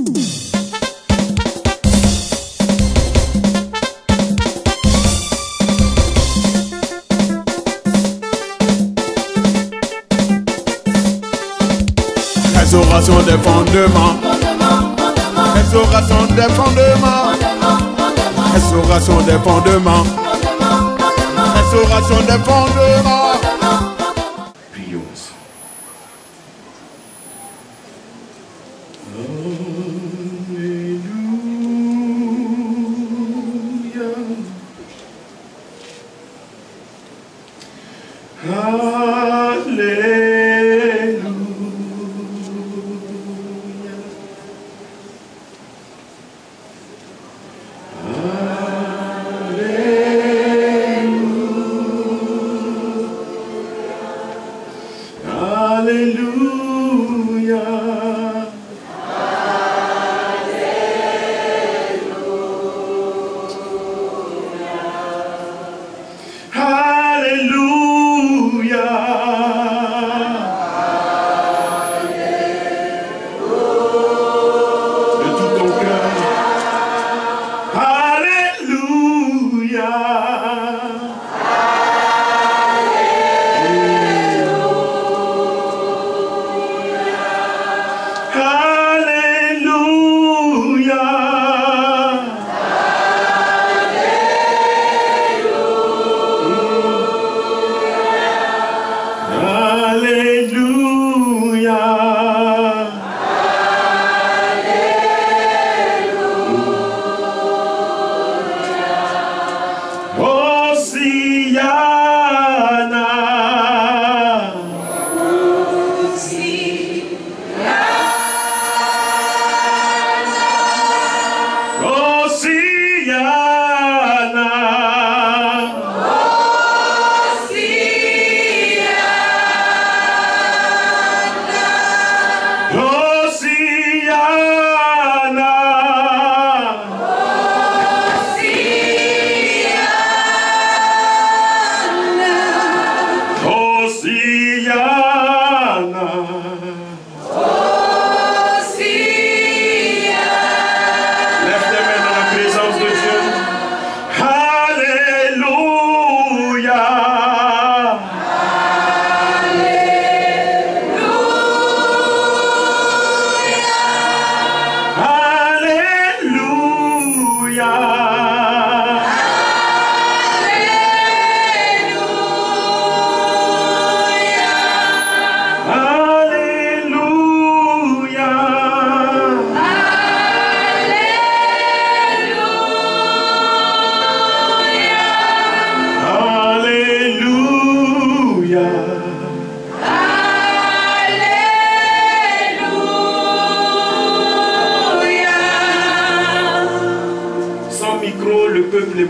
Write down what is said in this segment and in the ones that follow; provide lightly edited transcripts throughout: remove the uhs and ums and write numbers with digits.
Restauration des fondements. Restauration des fondements. Restauration des fondements. Restauration des fondements. Prions.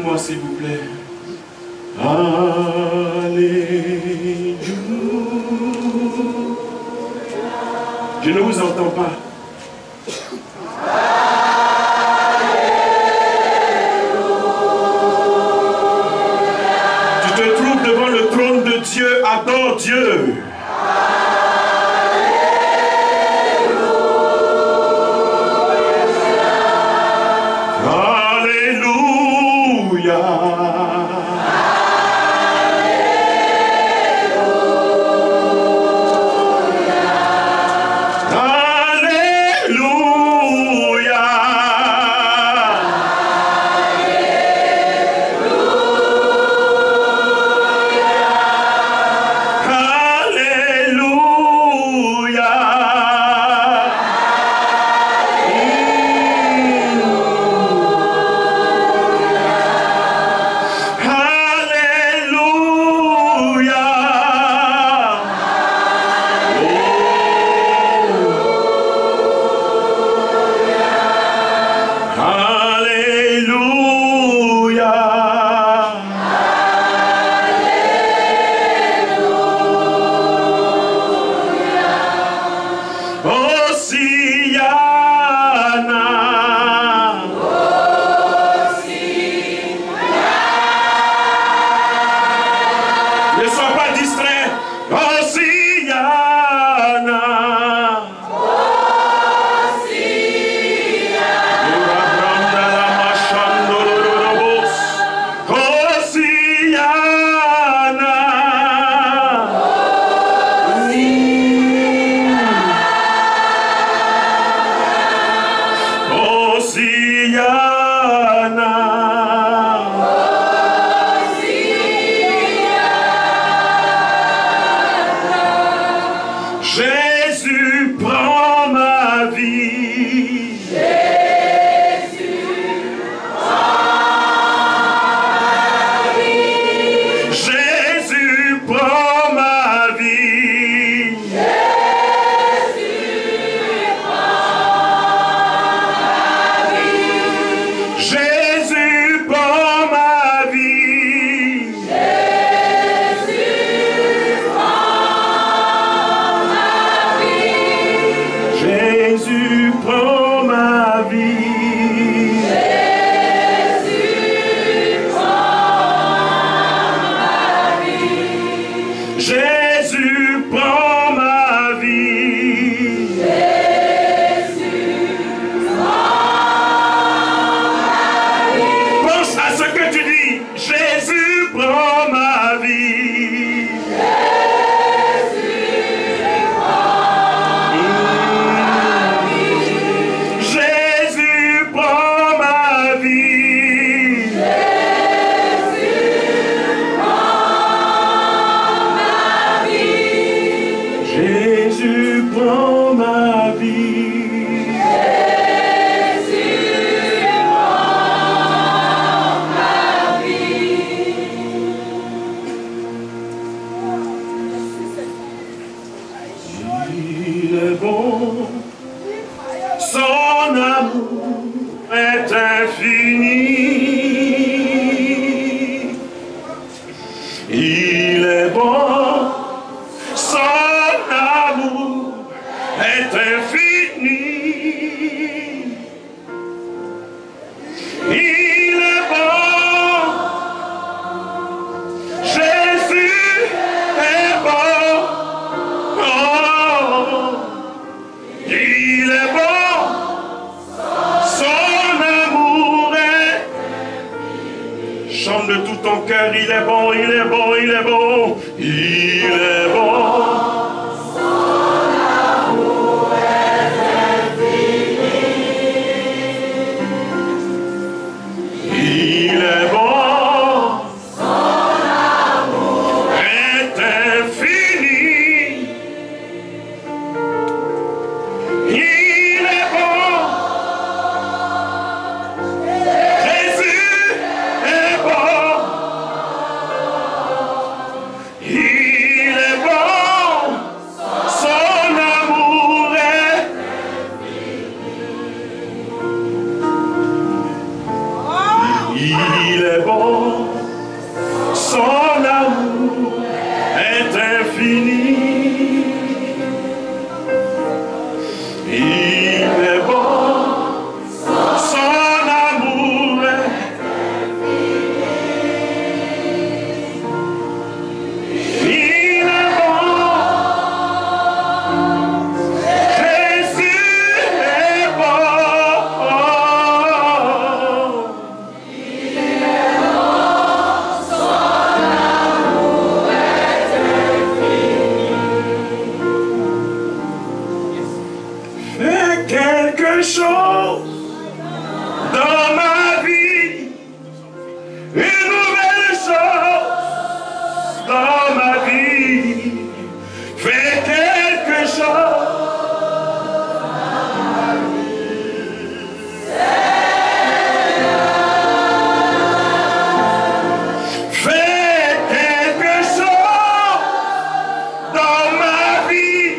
Moi s'il vous plaît. Alléluia. Je ne vous entends pas. Tu te trouves devant le trône de Dieu, adore Dieu. Alléluia. Jésus prend ma vie. Jésus prend ma vie. Jésus prend ma vie. Jésus prend ma vie. Jésus prend ma vie. Pense à ce que tu dis. Jésus prend ma vie. Jésus prend ma vie. Jésus prend ma vie. Il est bon, son amour est infini. Il est bon, son amour est infini. Il est bon, Jésus est bon. Oh, il est bon, son amour est. Chante de tout ton cœur, il est bon, il est bon, il est bon, il est bon. Il est bon, est infini. Il est bon, Jésus est bon. Il est bon, son amour est. Il est bon, son amour est infini. Il est bon, son amour est. Il est bon, Jésus est bon. Fais quelque chose dans ma vie, une nouvelle chose dans ma vie. Fais quelque chose. Fais quelque chose dans ma vie.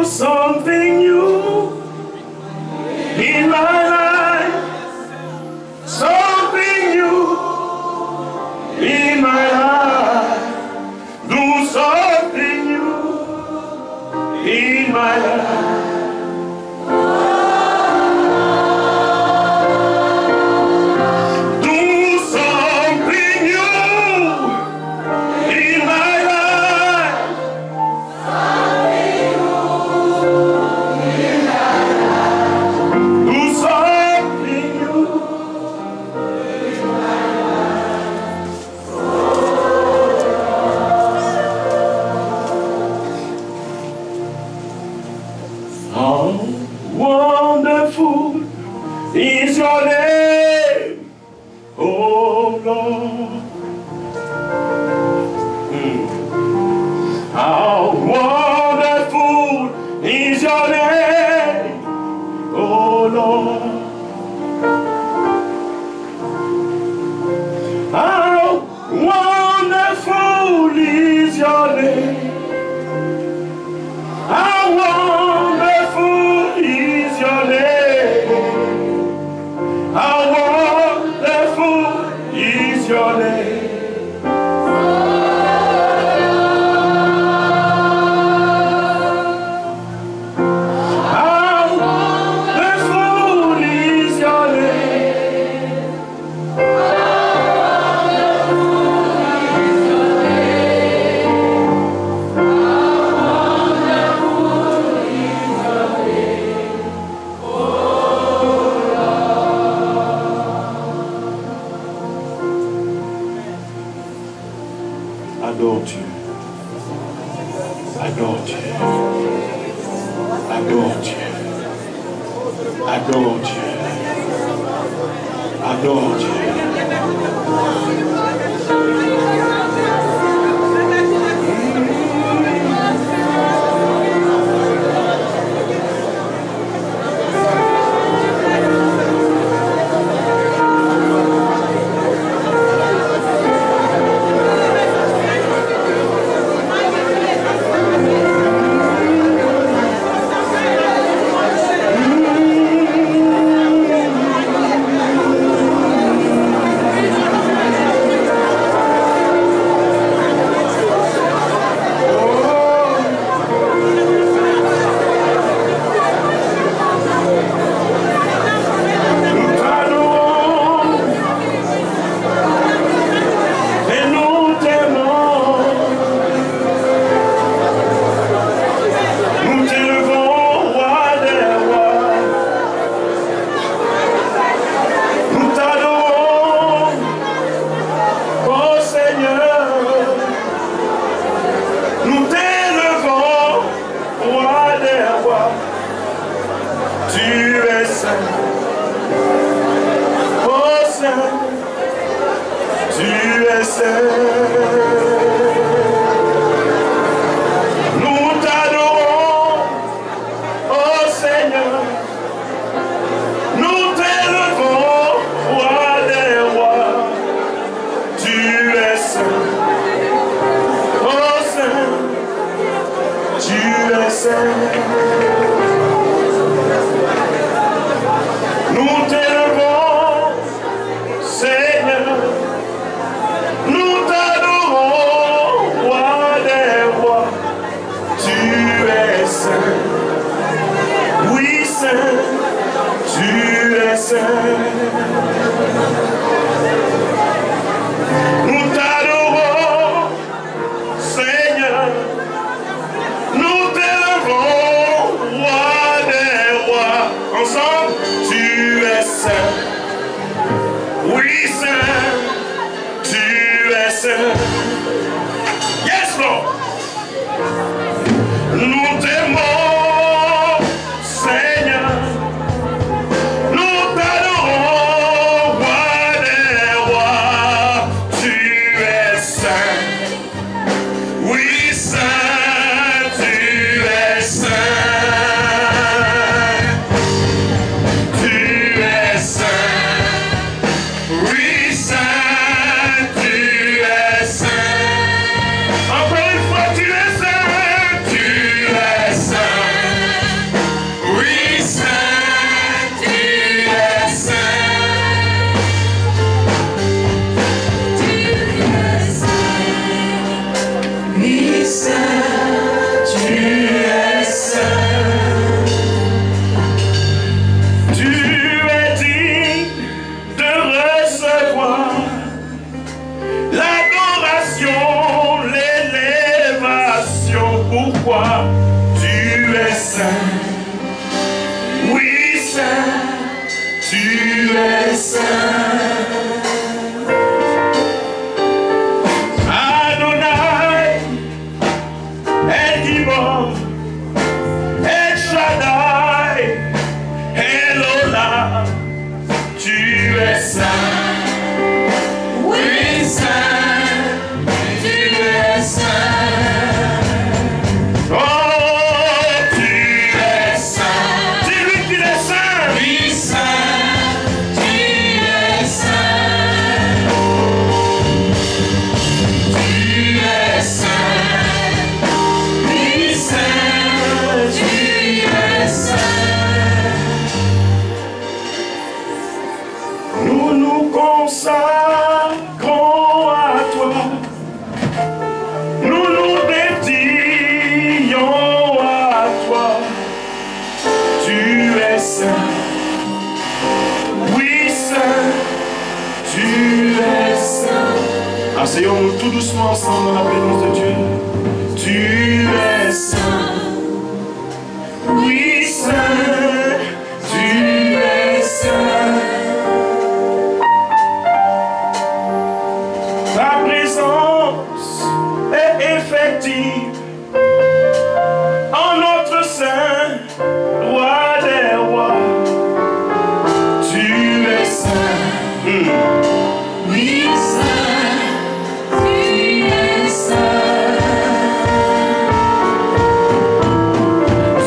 something new in my life. Something new in my life. Do something new in my life. Wonderful is your name, oh Lord. How wonderful is your name, oh Lord. How wonderful is your name. How wonderful is your name. How wonderful is your name. How wonderful is your name. Adore you. Adore you. Adore you. Adore you. Adore you. Nous t'adorons, oh Seigneur. Nous t'élevons, roi des rois. Tu es saint, oh Saint. Tu es saint. Nous t'élevons, Seigneur. Nous t'adorons, roi des rois. Tu es saint. Oui, saint. Tu es saint. Nous t'adorons, Seigneur. Nous t'élevons, roi des rois. Ensemble, tu es saint. Oui, saint. Tu es saint. Yes, Lord. Nous t'aimons, Seigneur. Nous t'adorons, roi des rois. Tu es saint. Oui, saint. Tu es saint. Tu es saint. Oui, saint. Tu es saint. tu es saint. Oui, saint, tu es saint. Adonai, El Gibor, El Shaddai, Elola, tu es saint. Oui, saint, tu es saint. Oh, tu es saint. Dis-lui qu'il est saint. Oui, saint, tu es saint. Tu es saint. Oui, saint, tu es saint. Nous nous consacrons à toi. Nous nous dédions à toi. Tu es saint. Oui, saint. Tu es saint. Asseyons-nous tout doucement ensemble dans la présence de Dieu. Tu es saint. Oui, saint. Tu es saint. Ta présence est effective en notre Saint, roi des rois. Tu es saint. Oui, saint, tu es saint.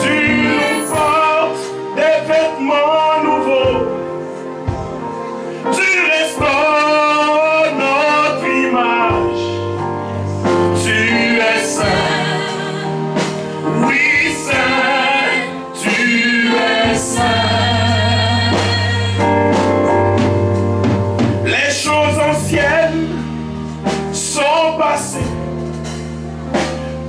Tu nous portes des vêtements nouveaux. Tu restaures notre image. Tu es saint. Oui, saint, tu es saint. Les choses anciennes sont passées.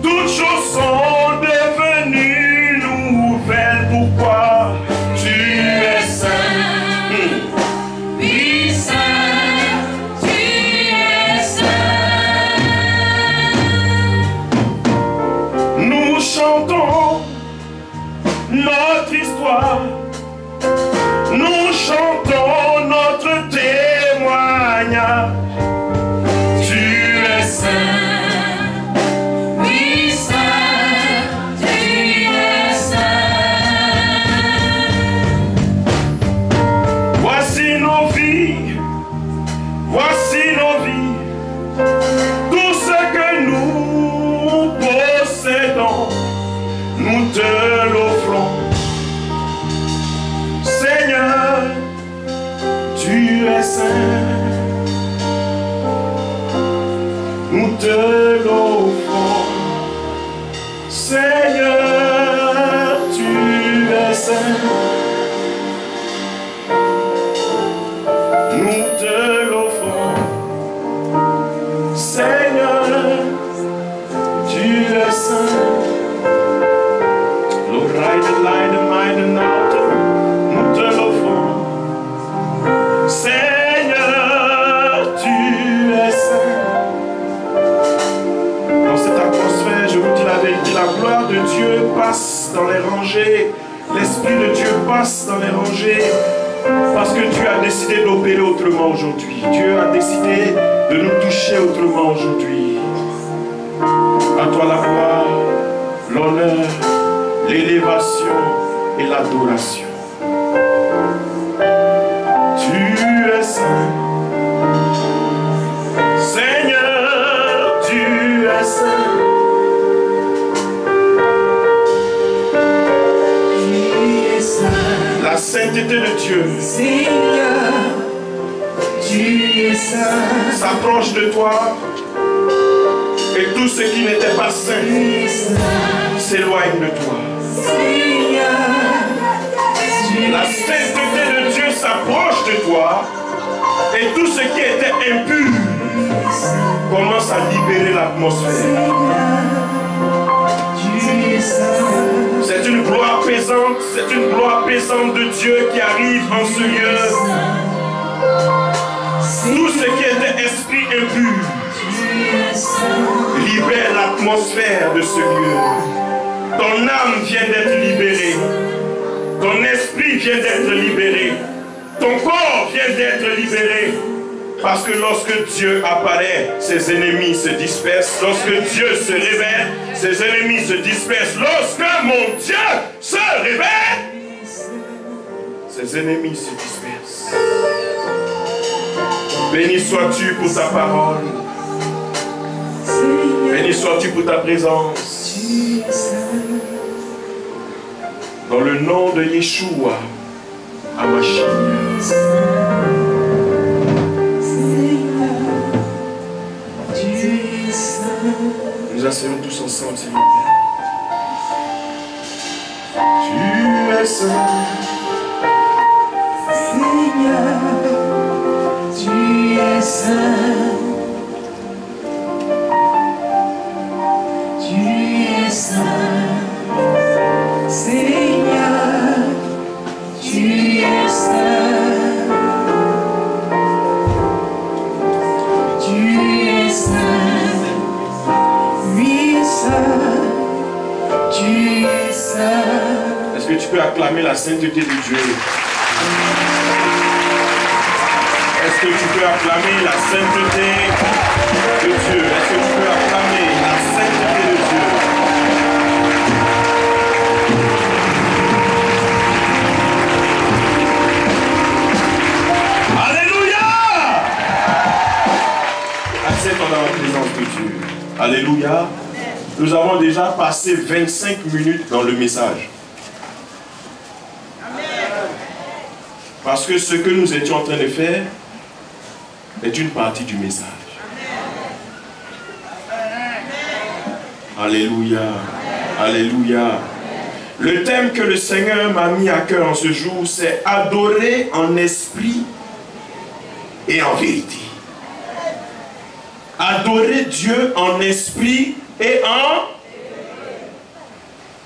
Toutes choses sont devenues nouvelles. Pourquoi? Tu es saint. Oui, saint, tu es saint. Nous chantons notre histoire. Nous chantons notre témoignage. Tu es saint. Oui, saint, tu es saint. Voici nos vies. Voici nos vies. Tout ce que nous possédons, nous te l'offrons. Seigneur, tu es saint. Nous te l'offrons. Seigneur, tu es saint. Nous te l'offrons. Seigneur, tu es saint. L'oreille, leiden, meiden, auto, nous te l'offrons. Seigneur, tu es saint. Dans cette atmosphère, je vous dis la vérité, la gloire de Dieu passe dans les rangées. L'Esprit de Dieu passe dans les rangées. Parce que Dieu a décidé d'opérer autrement aujourd'hui. Dieu a décidé de nous toucher autrement aujourd'hui. À toi la gloire, l'honneur, l'élévation et l'adoration. Tu es saint. Seigneur, tu es saint. Tu es saint. La sainteté de Dieu Seigneur, tu es saint. s'approche de toi et tout ce qui n'était pas saint Tu es saint. s'éloigne de toi. Seigneur, tu La es sainteté de Dieu s'approche de toi et tout ce qui était impur commence à libérer l'atmosphère. Tu es saint. C'est une gloire pesante, c'est une gloire pesante de Dieu qui arrive en ce lieu. Tout ce qui était esprit impur libère l'atmosphère de ce lieu. Ton âme vient d'être libérée. Ton esprit vient d'être libéré. Ton corps vient d'être libéré. Parce que lorsque Dieu apparaît, ses ennemis se dispersent. Lorsque Dieu se révèle, ses ennemis se dispersent. Lorsque mon Dieu se révèle, ses ennemis se dispersent. Béni sois-tu pour ta parole. Béni sois-tu pour ta présence. Dans le nom de Yeshua, Hamashiach. Nous asseyons tous ensemble, s'il vous plaît. Tu es saint. Seigneur, tu es saint. Tu es saint. Seigneur, tu es saint. Tu es saint. Oui, saint. Tu es saint. Est-ce que tu peux acclamer la sainteté de Dieu? Est-ce que tu peux acclamer la sainteté de Dieu? Est-ce que tu peux acclamer la sainteté de Dieu? Alléluia! Accepte dans la présence de Dieu. Alléluia. Nous avons déjà passé 25 minutes dans le message. Parce que ce que nous étions en train de faire est une partie du message. Alléluia. Alléluia. Le thème que le Seigneur m'a mis à cœur en ce jour, c'est adorer en esprit et en vérité. Adorer Dieu en esprit et en...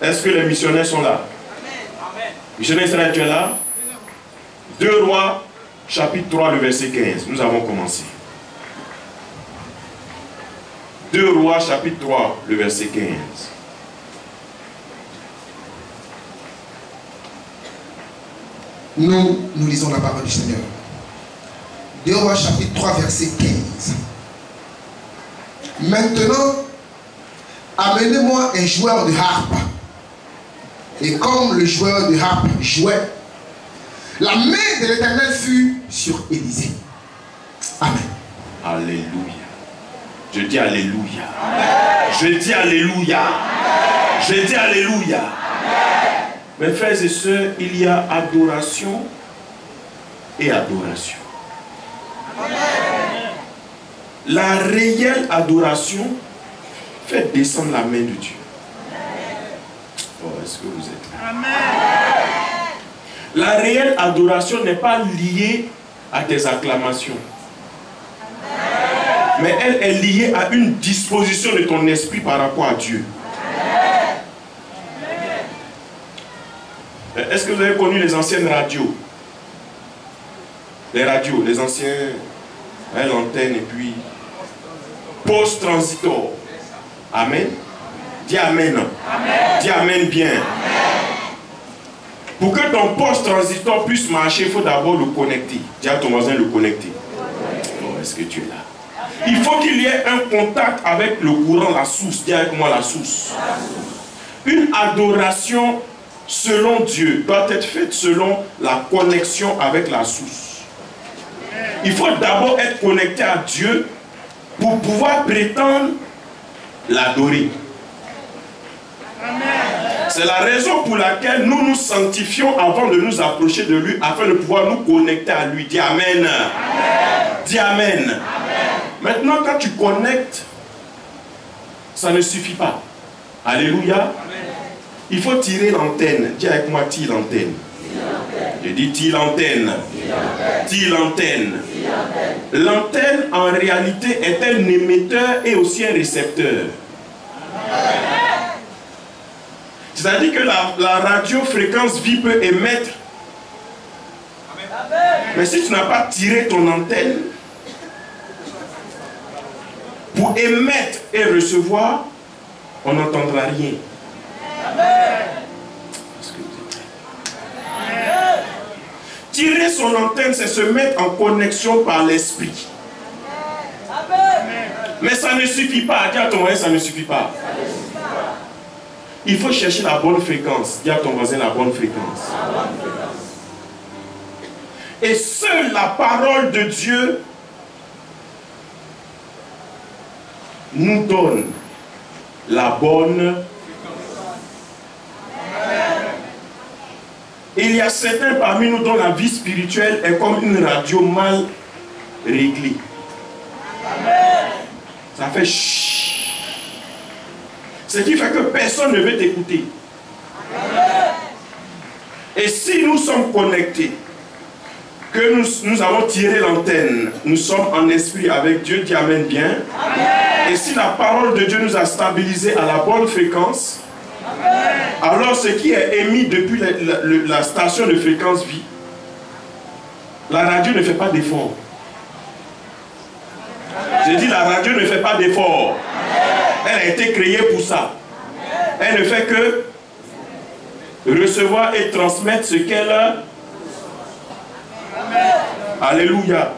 Est-ce que les missionnaires sont là? Missionnaire Israël, tu es là? 2 Rois, chapitre 3, le verset 15. Nous avons commencé. 2 Rois, chapitre 3, le verset 15. Nous lisons la parole du Seigneur. 2 Rois, chapitre 3, verset 15. Maintenant, amenez-moi un joueur de harpe. Et comme le joueur de harpe jouait, la main de l'Éternel fut sur Élisée. Amen. Alléluia. Je dis Alléluia. Je dis Alléluia. Je dis Alléluia. Mes frères et sœurs, il y a adoration et adoration. La réelle adoration fait descendre la main de Dieu. Oh, est-ce que vous êtes là? La réelle adoration n'est pas liée à tes acclamations. Mais elle est liée à une disposition de ton esprit par rapport à Dieu. Est-ce que vous avez connu les anciennes radios? Les radios, les anciens, l'antenne et puis post transitor. Amen. Dis Amen. Amen. Dis Amen bien. Amen. Pour que ton poste transitor puisse marcher, il faut d'abord le connecter. Dis à ton voisin le connecter. Oh, est-ce que tu es là? Il faut qu'il y ait un contact avec le courant, la source. Dis avec moi la source. Une adoration selon Dieu doit être faite selon la connexion avec la source. Il faut d'abord être connecté à Dieu pour pouvoir prétendre l'adorer. C'est la raison pour laquelle nous nous sanctifions avant de nous approcher de lui afin de pouvoir nous connecter à lui. Dis Amen. Amen. Dis Amen. Amen. Maintenant, quand tu connectes, ça ne suffit pas. Alléluia. Amen. Il faut tirer l'antenne. Dis avec moi, tire l'antenne. Je dis tire l'antenne. Tire l'antenne. L'antenne, en réalité, est un émetteur et aussi un récepteur. C'est-à-dire que la radiofréquence vie peut émettre. Mais si tu n'as pas tiré ton antenne pour émettre et recevoir, on n'entendra rien. son antenne, c'est se mettre en connexion par l'esprit. Mais ça ne suffit pas. Dis à ton voisin, ça ne suffit pas. Il faut chercher la bonne fréquence. Dis à ton voisin la bonne fréquence. Et seule la parole de Dieu nous donne la bonne. Il y a certains parmi nous dont la vie spirituelle est comme une radio mal réglée. Ça fait chut. Ce qui fait que personne ne veut t'écouter. Et si nous sommes connectés, que nous avons tiré l'antenne, nous sommes en esprit avec Dieu, dis amen bien. Amen. Et si la parole de Dieu nous a stabilisés à la bonne fréquence, amen, alors ce qui est émis depuis la station de fréquence vie, la radio ne fait pas d'effort. J'ai dit la radio ne fait pas d'effort. Elle a été créée pour ça. Elle ne fait que recevoir et transmettre ce qu'elle a. Alléluia.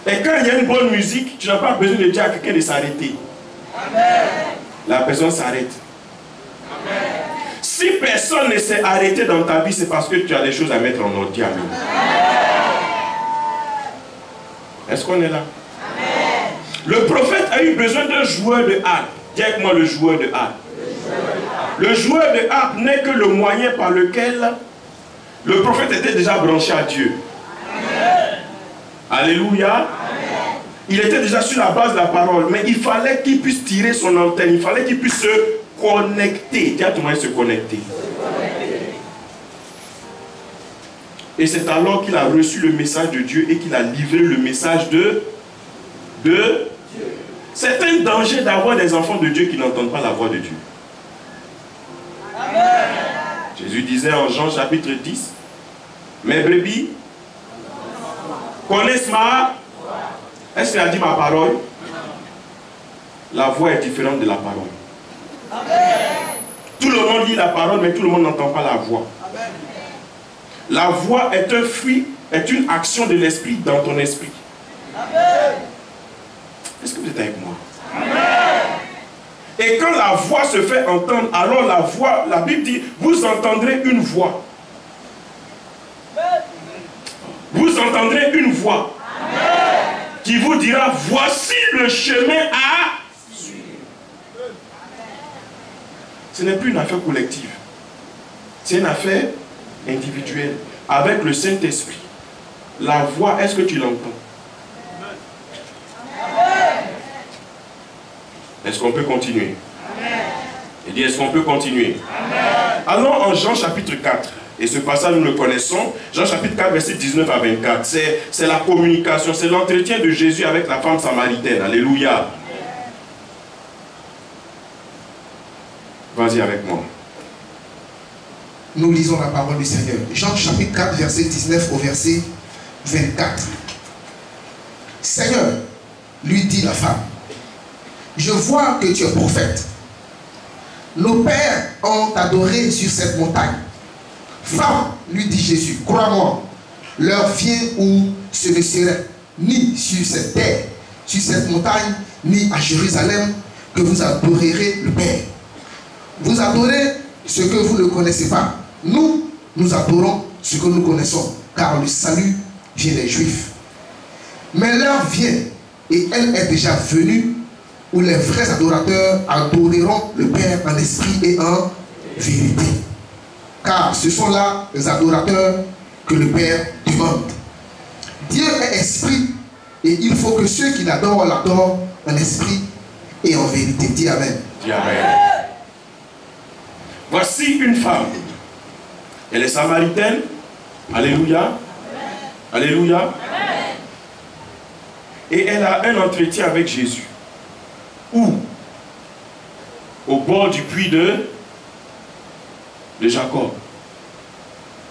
Et quand il y a une bonne musique, tu n'as pas besoin de dire à quelqu'un de s'arrêter. La personne s'arrête. Si personne ne s'est arrêté dans ta vie, c'est parce que tu as des choses à mettre en ordre. Est-ce qu'on est là? Le prophète a eu besoin d'un joueur de harpe. Dis avec moi le joueur de harpe. Le joueur de harpe n'est que le moyen par lequel le prophète était déjà branché à Dieu. Alléluia. Amen. Il était déjà sur la base de la parole, mais il fallait qu'il puisse tirer son antenne, il fallait qu'il puisse se connecter. Dis à ton moyen se connecter. Et c'est alors qu'il a reçu le message de Dieu et qu'il a livré le message de Dieu. C'est un danger d'avoir des enfants de Dieu qui n'entendent pas la voix de Dieu. Amen. Jésus disait en Jean chapitre 10, mes brebis connaissent ma... Est-ce qu'il a dit ma parole? La voix est différente de la parole. Amen. Tout le monde lit la parole, mais tout le monde n'entend pas la voix. Amen. La voix est un fruit, est une action de l'esprit dans ton esprit. Amen. Est-ce que vous êtes avec moi? Amen. Et quand la voix se fait entendre, alors la voix, la Bible dit, vous entendrez une voix. Vous entendrez une voix. Amen. Qui vous dira, voici le chemin à suivre. Ce n'est plus une affaire collective. C'est une affaire individuelle. Avec le Saint-Esprit. La voix, est-ce que tu l'entends? Est-ce qu'on peut continuer? Il dit, est-ce qu'on peut continuer? Allons en Jean chapitre 4. Et ce passage, nous le connaissons. Jean chapitre 4, verset 19 à 24. C'est la communication, c'est l'entretien de Jésus avec la femme samaritaine. Alléluia. Vas-y avec moi. Nous lisons la parole du Seigneur. Jean chapitre 4, verset 19 au verset 24. Seigneur, lui dit la femme, je vois que tu es prophète. Nos pères ont adoré sur cette montagne. Femme, lui dit Jésus, crois-moi, l'heure vient où ce ne serait ni sur cette terre, sur cette montagne, ni à Jérusalem, que vous adorerez le Père. Vous adorez ce que vous ne connaissez pas. Nous, nous adorons ce que nous connaissons, car le salut vient des Juifs. Mais l'heure vient, et elle est déjà venue, où les vrais adorateurs adoreront le Père en esprit et en vérité. Car ce sont là les adorateurs que le Père demande. Dieu est esprit et il faut que ceux qui l'adorent l'adorent en esprit et en vérité. Dis Amen. Dis Amen. Voici une femme. Elle est samaritaine. Alléluia. Amen. Alléluia. Amen. Et elle a un entretien avec Jésus. Où? Au bord du puits de Jacob.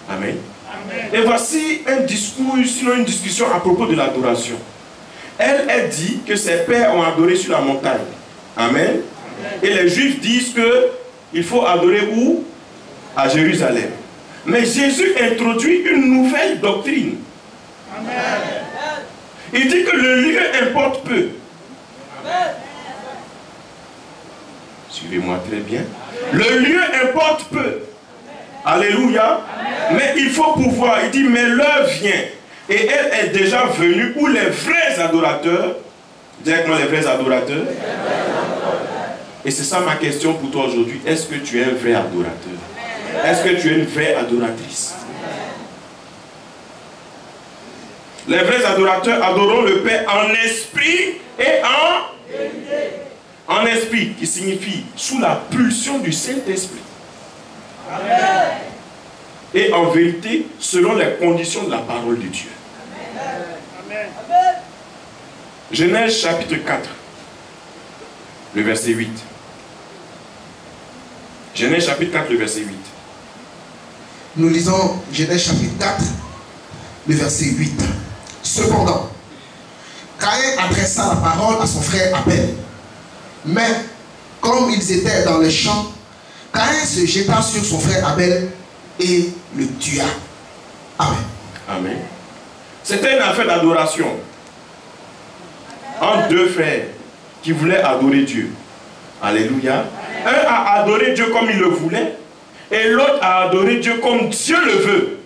Amen. Amen. Et voici un discours, sinon une discussion à propos de l'adoration. Elle dit que ses pères ont adoré sur la montagne. Amen. Amen. Et les Juifs disent qu'il faut adorer où? À Jérusalem. Mais Jésus introduit une nouvelle doctrine. Amen. Il dit que le lieu importe peu. Amen. Suivez-moi très bien. Le lieu importe peu. Alléluia. Amen. Mais il faut pouvoir. Il dit, mais l'heure vient. Et elle est déjà venue où les vrais adorateurs, directement les vrais adorateurs. Et c'est ça ma question pour toi aujourd'hui. Est-ce que tu es un vrai adorateur? Est-ce que tu es une vraie adoratrice? Les vrais adorateurs adoreront le Père en esprit et en esprit, qui signifie sous la pulsion du Saint-Esprit. Et en vérité, selon les conditions de la parole de Dieu. Amen. Genèse chapitre 4, le verset 8. Genèse chapitre 4, le verset 8. Nous lisons Genèse chapitre 4, le verset 8. Cependant, Caïn adressa la parole à son frère Abel. Mais, comme ils étaient dans le champ, Caïn se jeta sur son frère Abel et le tua. Amen. Amen. C'était une affaire d'adoration entre deux frères qui voulaient adorer Dieu. Alléluia. Un a adoré Dieu comme il le voulait et l'autre a adoré Dieu comme Dieu le veut.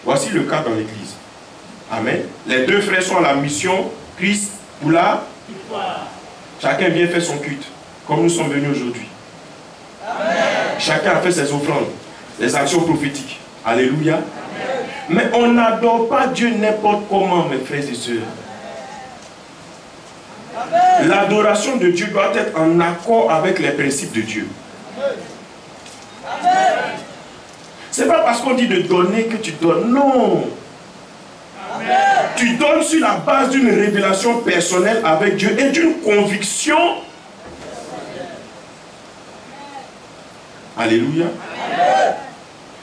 Voici le cas dans l'église. Amen. Les deux frères sont à la mission Christ pour la victoire. Chacun vient faire son culte comme nous sommes venus aujourd'hui. Chacun a fait ses offrandes, les actions prophétiques. Alléluia. Amen. Mais on n'adore pas Dieu n'importe comment, mes frères et sœurs. L'adoration de Dieu doit être en accord avec les principes de Dieu. Ce n'est pas parce qu'on dit de donner que tu donnes. Non. Amen. Tu donnes sur la base d'une révélation personnelle avec Dieu et d'une conviction. Alléluia. Amen.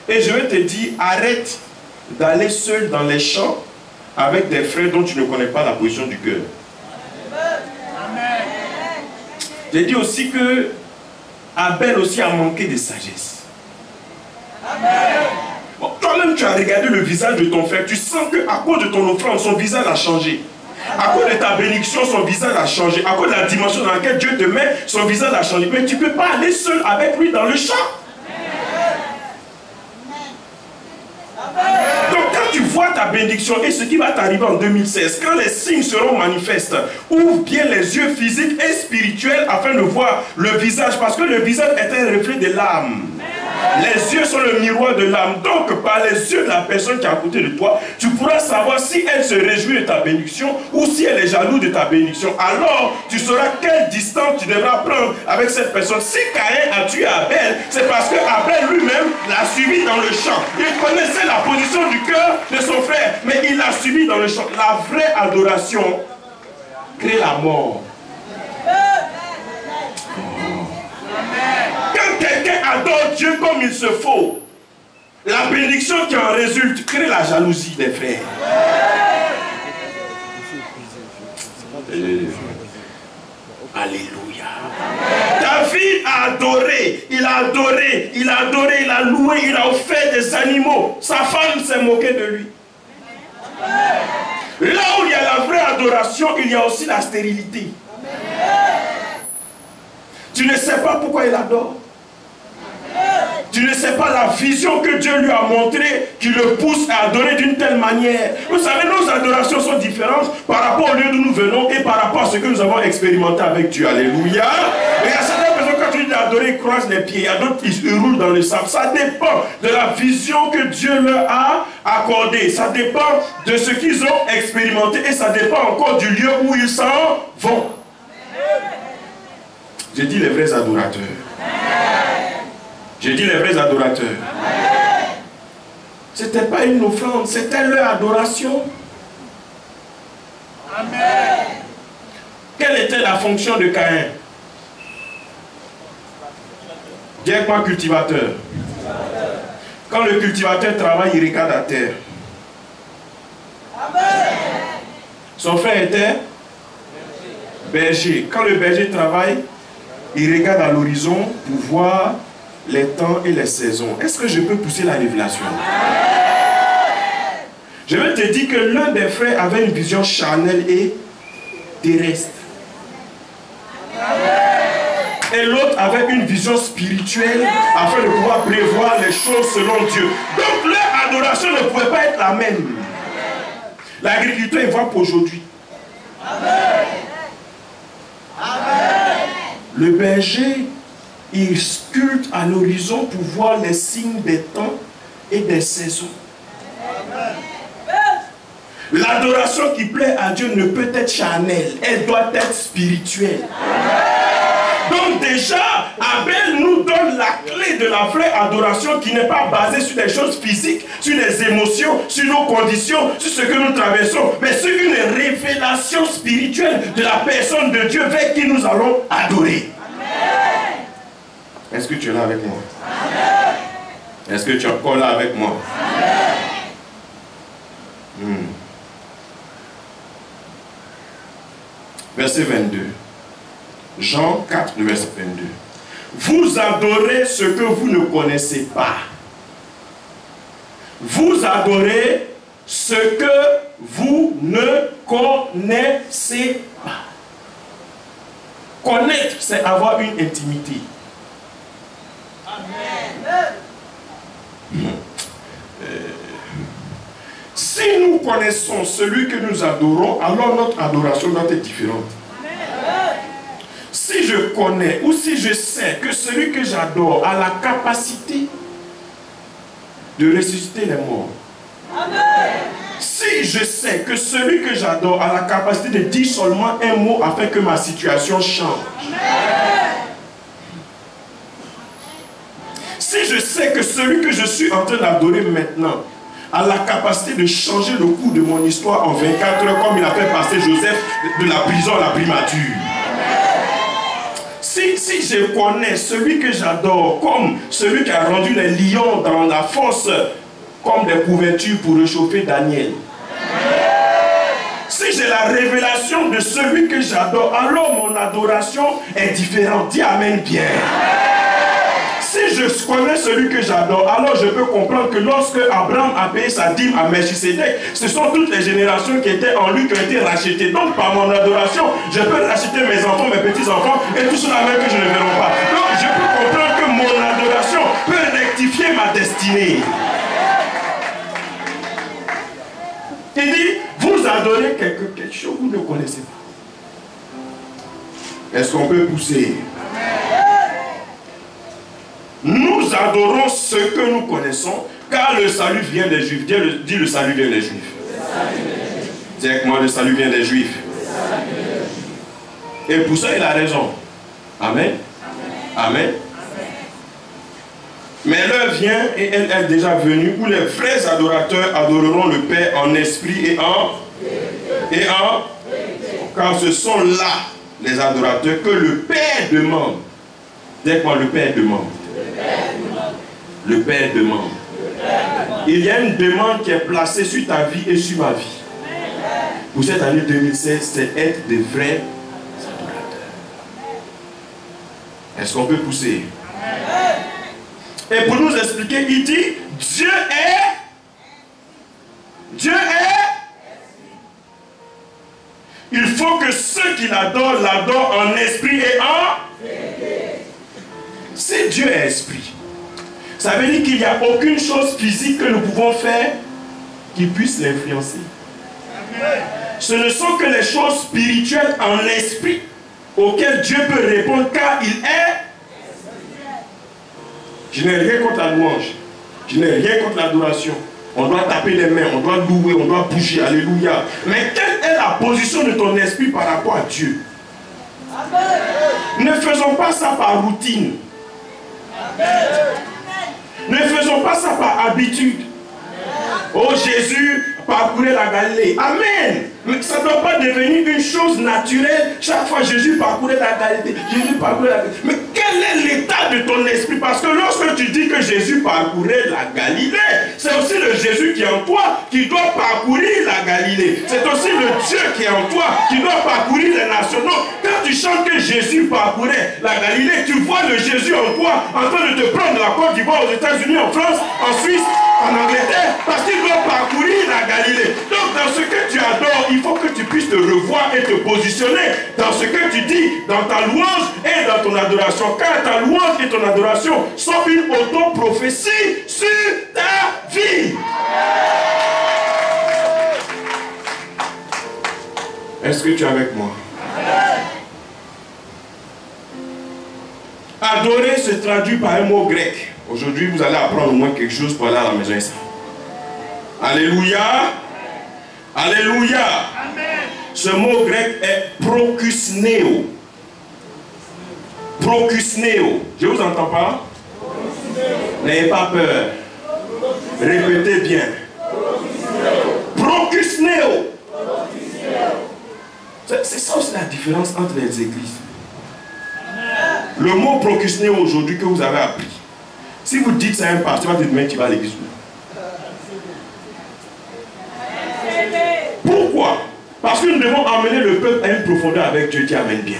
Et je vais te dire, arrête d'aller seul dans les champs avec des frères dont tu ne connais pas la position du cœur. J'ai dit aussi que Abel aussi a manqué de sagesse. Bon, toi-même tu as regardé le visage de ton frère, tu sens qu'à cause de ton offrande, son visage a changé. À cause de ta bénédiction, son visage a changé. À cause de la dimension dans laquelle Dieu te met, son visage a changé. Mais tu ne peux pas aller seul avec lui dans le champ. Donc quand tu vois ta bénédiction et ce qui va t'arriver en 2016, quand les signes seront manifestes, ouvre bien les yeux physiques et spirituels afin de voir le visage, parce que le visage est un reflet de l'âme. Les yeux sont le miroir de l'âme. Donc par les yeux de la personne qui est à côté de toi, tu pourras savoir si elle se réjouit de ta bénédiction ou si elle est jalouse de ta bénédiction. Alors tu sauras quelle distance tu devras prendre avec cette personne. Si Caïn a tué Abel, c'est parce que Abel lui-même l'a suivi dans le champ. Il connaissait la position du cœur de son frère, mais il l'a suivi dans le champ. La vraie adoration crée la mort. Quand quelqu'un adore Dieu comme il se faut, la bénédiction qui en résulte crée la jalousie des frères. Alléluia. David a adoré, il a adoré, il a adoré, il a loué, il a offert des animaux. Sa femme s'est moquée de lui. Là où il y a la vraie adoration, il y a aussi la stérilité. Tu ne sais pas pourquoi il adore. Tu ne sais pas la vision que Dieu lui a montrée qui le pousse à adorer d'une telle manière. Vous savez, nos adorations sont différentes par rapport au lieu d'où nous venons et par rapport à ce que nous avons expérimenté avec Dieu. Alléluia. Et il y a certaines personnes, quand tu dis d'adorer, ils croisent les pieds. Il y a d'autres qui roulent dans le sable. Ça dépend de la vision que Dieu leur a accordée. Ça dépend de ce qu'ils ont expérimenté et ça dépend encore du lieu où ils s'en vont. J'ai dit les vrais adorateurs. J'ai dit les vrais adorateurs. Ce n'était pas une offrande, c'était leur adoration. Amen. Quelle était la fonction de Caïn? Dis-moi cultivateur. Quand le cultivateur travaille, il regarde à terre. Amen. Son frère était berger. Quand le berger travaille, il regarde à l'horizon pour voir les temps et les saisons. Est-ce que je peux pousser la révélation? Je vais te dire que l'un des frères avait une vision charnelle et terrestre. Et l'autre avait une vision spirituelle afin de pouvoir prévoir les choses selon Dieu. Donc leur adoration ne pouvait pas être la même. L'agriculteur il voit pour aujourd'hui. Le berger, il sculpte à l'horizon pour voir les signes des temps et des saisons. L'adoration qui plaît à Dieu ne peut être charnelle, elle doit être spirituelle. Donc déjà, Abel nous donne la clé de la vraie adoration qui n'est pas basée sur des choses physiques, sur les émotions, sur nos conditions, sur ce que nous traversons, mais sur une révélation spirituelle de la personne de Dieu vers qui nous allons adorer. Est-ce que tu es là avec moi? Est-ce que tu es encore là avec moi? Verset 22. Jean 4, le verset 22. Vous adorez ce que vous ne connaissez pas. Vous adorez ce que vous ne connaissez pas. Connaître, c'est avoir une intimité. Si nous connaissons celui que nous adorons, alors notre adoration doit être différente. Si je connais ou si je sais que celui que j'adore a la capacité de ressusciter les morts, si je sais que celui que j'adore a la capacité de dire seulement un mot afin que ma situation change, si je sais que celui que je suis en train d'adorer maintenant a la capacité de changer le cours de mon histoire en 24 heures comme il a fait passer Joseph de la prison à la primature, si je connais celui que j'adore comme celui qui a rendu les lions dans la fosse comme des couvertures pour réchauffer Daniel, si j'ai la révélation de celui que j'adore, alors mon adoration est différente. Dis Amen bien. Si je connais celui que j'adore, alors je peux comprendre que lorsque Abraham a payé sa dîme à Melchisédek, ce sont toutes les générations qui étaient en lui qui ont été rachetées. Donc par mon adoration, je peux racheter mes enfants, mes petits-enfants et tous ceux-là même que je ne verrai pas. Donc je peux comprendre que mon adoration peut rectifier ma destinée. Il dit, vous adorez quelque chose que vous ne connaissez pas. Est-ce qu'on peut pousser? Nous adorons ce que nous connaissons, car le salut vient des Juifs. Dis le salut vient des Juifs. Dis avec moi, le salut vient des Juifs. Et pour ça, il a raison. Amen. Amen. Mais l'heure vient, et elle est déjà venue, où les vrais adorateurs adoreront le Père en esprit et en car ce sont là les adorateurs que le Père demande. Dis avec moi, le Père demande. Le Père demande. Il y a une demande qui est placée sur ta vie et sur ma vie. Pour cette année 2016, c'est être des vrais adorateurs. Est-ce qu'on peut pousser? Et pour nous expliquer, il dit, Dieu est. Il faut que ceux qui l'adorent, l'adorent en esprit et en. Si Dieu est esprit, ça veut dire qu'il n'y a aucune chose physique que nous pouvons faire qui puisse l'influencer. Ce ne sont que les choses spirituelles en esprit auxquelles Dieu peut répondre car il est. Je n'ai rien contre la louange. Je n'ai rien contre l'adoration. On doit taper les mains, on doit louer, on doit bouger. Alléluia. Mais quelle est la position de ton esprit par rapport à Dieu? Ne faisons pas ça par routine. Ne faisons pas ça par habitude. Oh Jésus, parcourait la Galilée. Amen. Mais ça ne doit pas devenir une chose naturelle. Chaque fois Jésus parcourait la Galilée. Jésus parcourait la Galilée. Mais quel est l'état de ton esprit? Parce que lorsque tu dis que Jésus parcourait la Galilée, c'est aussi le Jésus qui est en toi qui doit parcourir la Galilée. C'est aussi le Dieu qui est en toi qui doit parcourir les nations. Donc, quand tu chantes que Jésus parcourait la Galilée, tu vois le Jésus en toi en train de te prendre la Côte d'Ivoire, aux États-Unis, en France, en Suisse, en Angleterre, parce qu'il doit parcourir la Galilée. Donc, dans ce que tu adores, il faut que tu puisses te revoir et te positionner dans ce que tu dis, dans ta louange et dans ton adoration. Car ta louange et ton adoration sont une auto-prophétie sur ta vie. Est-ce que tu es avec moi? Adorer se traduit par un mot grec. Aujourd'hui, vous allez apprendre au moins quelque chose pour aller à la maison. Alléluia. Alléluia. Ce mot grec est prokusneo. Prokusneo. Je ne vous entends pas? N'ayez pas peur. Répétez bien. Prokusneo. C'est ça aussi la différence entre les églises. Le mot prokusneo aujourd'hui que vous avez appris. Si vous dites ça à un pasteur, tu vas te dire, tu vas à l'église. Pourquoi? Parce que nous devons emmener le peuple à une profondeur avec Dieu qui amène bien.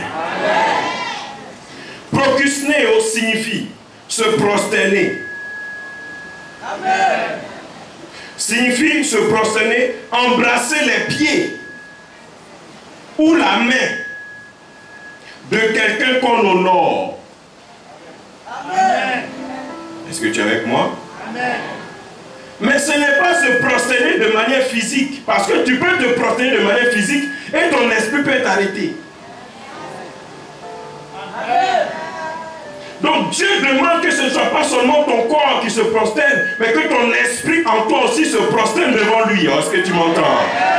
Prokusneo signifie se prosterner. Amen. Signifie se prosterner, embrasser les pieds ou la main de quelqu'un qu'on honore. Amen. Est-ce que tu es avec moi? Amen. Mais ce n'est pas se prosterner de manière physique. Parce que tu peux te prosterner de manière physique et ton esprit peut être arrêté. Amen. Donc Dieu demande que ce ne soit pas seulement ton corps qui se prosterne, mais que ton esprit en toi aussi se prosterne devant lui. Est-ce que tu m'entends? Amen.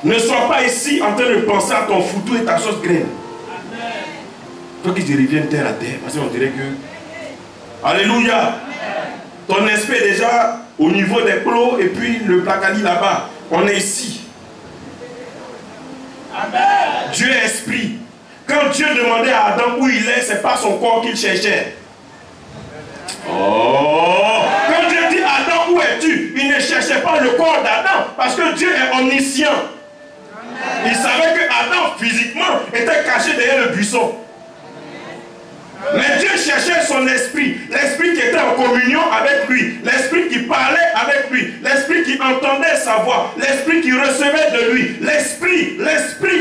Ne sois pas ici en train de penser à ton foutu et ta sauce graine. Toi qui te reviens terre à terre, parce qu'on dirait que... Alléluia. Ton esprit est déjà au niveau des plots et puis le placali là-bas. On est ici. Amen. Dieu est esprit. Quand Dieu demandait à Adam où il est, ce n'est pas son corps qu'il cherchait. Oh! Quand Dieu dit Adam, où es-tu? Il ne cherchait pas le corps d'Adam parce que Dieu est omniscient. Il savait que Adam physiquement était caché derrière le buisson. Mais Dieu cherchait son esprit, l'esprit qui était en communion avec lui, l'esprit qui parlait avec lui, l'esprit qui entendait sa voix, l'esprit qui recevait de lui, l'esprit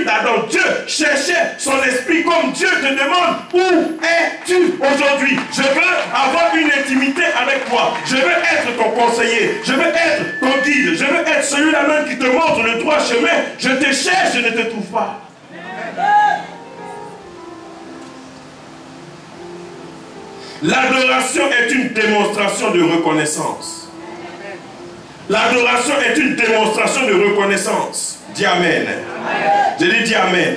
d'Adam. Dieu cherchait son esprit comme Dieu te demande, où es-tu aujourd'hui? Je veux avoir une intimité avec toi, je veux être ton conseiller, je veux être ton guide, je veux être celui-là même qui te montre le droit chemin. Je te cherche, je ne te trouve pas. L'adoration est une démonstration de reconnaissance. L'adoration est une démonstration de reconnaissance. Dis Amen. Je dis Amen.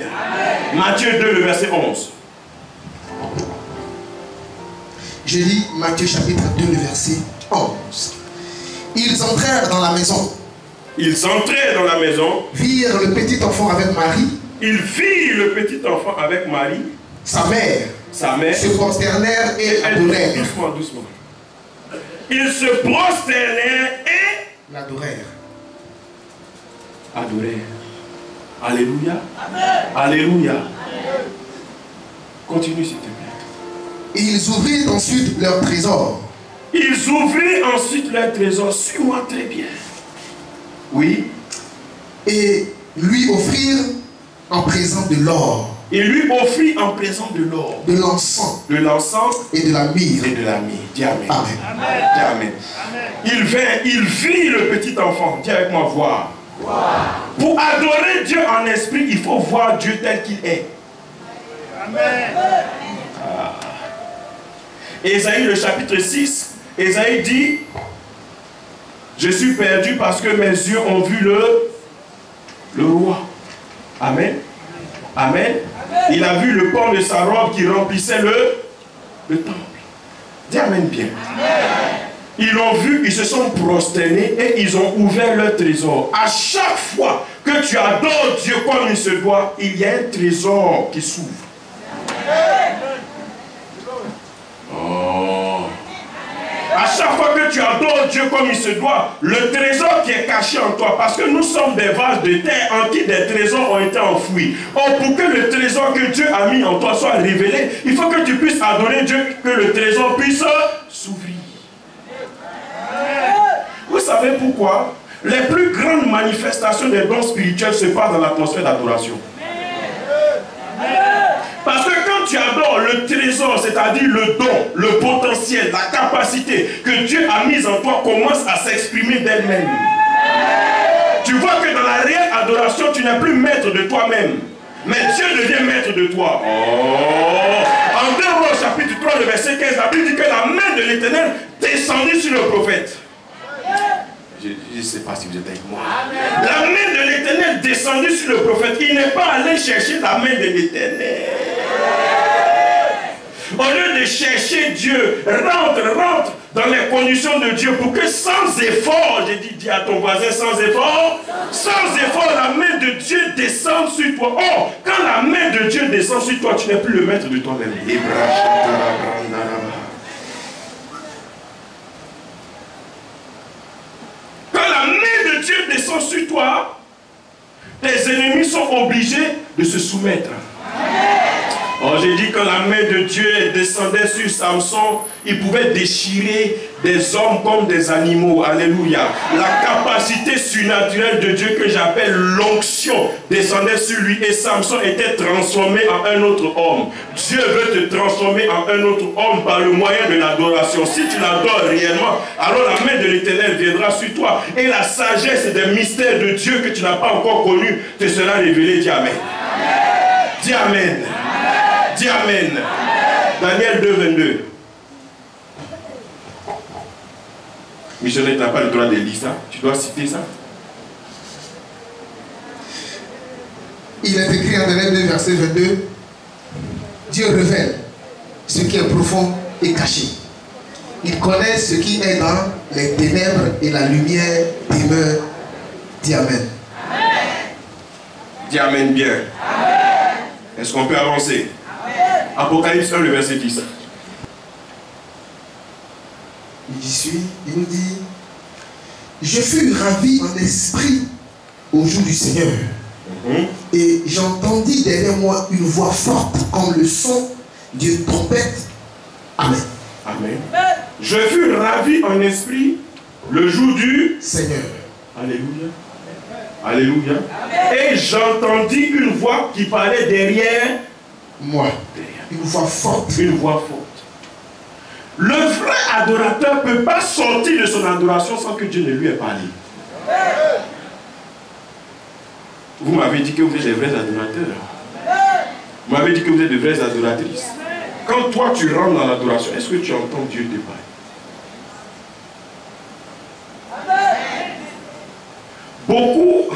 Matthieu 2, le verset 11. Je lis Matthieu chapitre 2, le verset 11. Ils entrèrent dans la maison. Ils entrèrent dans la maison. Virent le petit enfant avec Marie. Ils virent le petit enfant avec Marie. Sa mère. Se prosternèrent et adorèrent. Doucement, doucement. Ils se prosternèrent et l'adorèrent. Adorèrent. Alléluia. Amen. Alléluia. Amen. Continue s'il te plaît. Ils ouvrirent ensuite leur trésor. Ils ouvrirent ensuite leur trésor. Suis-moi très bien. Oui. Et lui offrirent en présent de l'or. Il lui offrit en présent de l'or, de l'encens, et de la myrrhe. Dis Amen. Amen. Dis Amen. Il vint, il vit le petit enfant. Dis avec moi, voir. Pour adorer Dieu en esprit, il faut voir Dieu tel qu'il est. Amen. Ésaïe, le chapitre 6, Ésaïe dit, je suis perdu parce que mes yeux ont vu le roi. Amen. Amen. Il a vu le pan de sa robe qui remplissait le temple. Dis Amen bien. Ils l'ont vu, ils se sont prosternés et ils ont ouvert leur trésor. À chaque fois que tu adores Dieu comme il se doit, il y a un trésor qui s'ouvre. Oh. À chaque fois que tu adores Dieu comme il se doit, le trésor qui est caché en toi, parce que nous sommes des vases de terre en qui des trésors ont été enfouis. Or, pour que le trésor que Dieu a mis en toi soit révélé, il faut que tu puisses adorer Dieu, que le trésor puisse s'ouvrir. Vous savez pourquoi? Les plus grandes manifestations des dons spirituels se passent dans l'atmosphère d'adoration. Parce que quand tu adores le trésor, c'est-à-dire le don, le potentiel, la capacité que Dieu a mise en toi commence à s'exprimer d'elle-même. Tu vois que dans la réelle adoration, tu n'es plus maître de toi-même. Mais Dieu devient maître de toi. Oh. En 2 Rois chapitre 3, le verset 15, la Bible dit que la main de l'Éternel descendit sur le prophète. Je ne sais pas si vous êtes avec moi. La main de l'Éternel descendit sur le prophète. Il n'est pas allé chercher la main de l'Éternel. Au lieu de chercher Dieu, rentre dans les conditions de Dieu pour que sans effort, j'ai dit, dis à ton voisin, sans effort, la main de Dieu descende sur toi. Oh, quand la main de Dieu descend sur toi, tu n'es plus le maître de toi-même. Quand la main de Dieu descend sur toi, tes ennemis sont obligés de se soumettre. Oh, j'ai dit que la main de Dieu descendait sur Samson, il pouvait déchirer des hommes comme des animaux. Alléluia. La capacité surnaturelle de Dieu que j'appelle l'onction descendait sur lui et Samson était transformé en un autre homme. Dieu veut te transformer en un autre homme par le moyen de l'adoration. Si tu l'adores réellement, alors la main de l'Éternel viendra sur toi et la sagesse des mystères de Dieu que tu n'as pas encore connus te sera révélée. Dis Amen. Dis Amen. Dis Amen. Daniel 2, 22. Missionnaire, tu n'as pas le droit de lire ça. Tu dois citer ça. Il est écrit en Daniel 2, verset 22. Dieu révèle ce qui est profond et caché. Il connaît ce qui est dans les ténèbres et la lumière demeure. Dis Amen. Dis Amen bien. Est-ce qu'on peut avancer? Apocalypse 1, le verset 10. J'y suis, il nous dit: je fus ravi en esprit au jour du Seigneur. Et j'entendis derrière moi une voix forte comme le son d'une trompette. Amen. Amen. Je fus ravi en esprit le jour du Seigneur. Alléluia. Alléluia. Et j'entendis une voix qui parlait derrière moi. Une voix forte. Une voix forte. Le vrai adorateur ne peut pas sortir de son adoration sans que Dieu ne lui ait parlé. Vous m'avez dit que vous êtes des vrais adorateurs. Vous m'avez dit que vous êtes de vraies adoratrices. Quand toi tu rentres dans l'adoration, est-ce que tu entends Dieu te parler? Beaucoup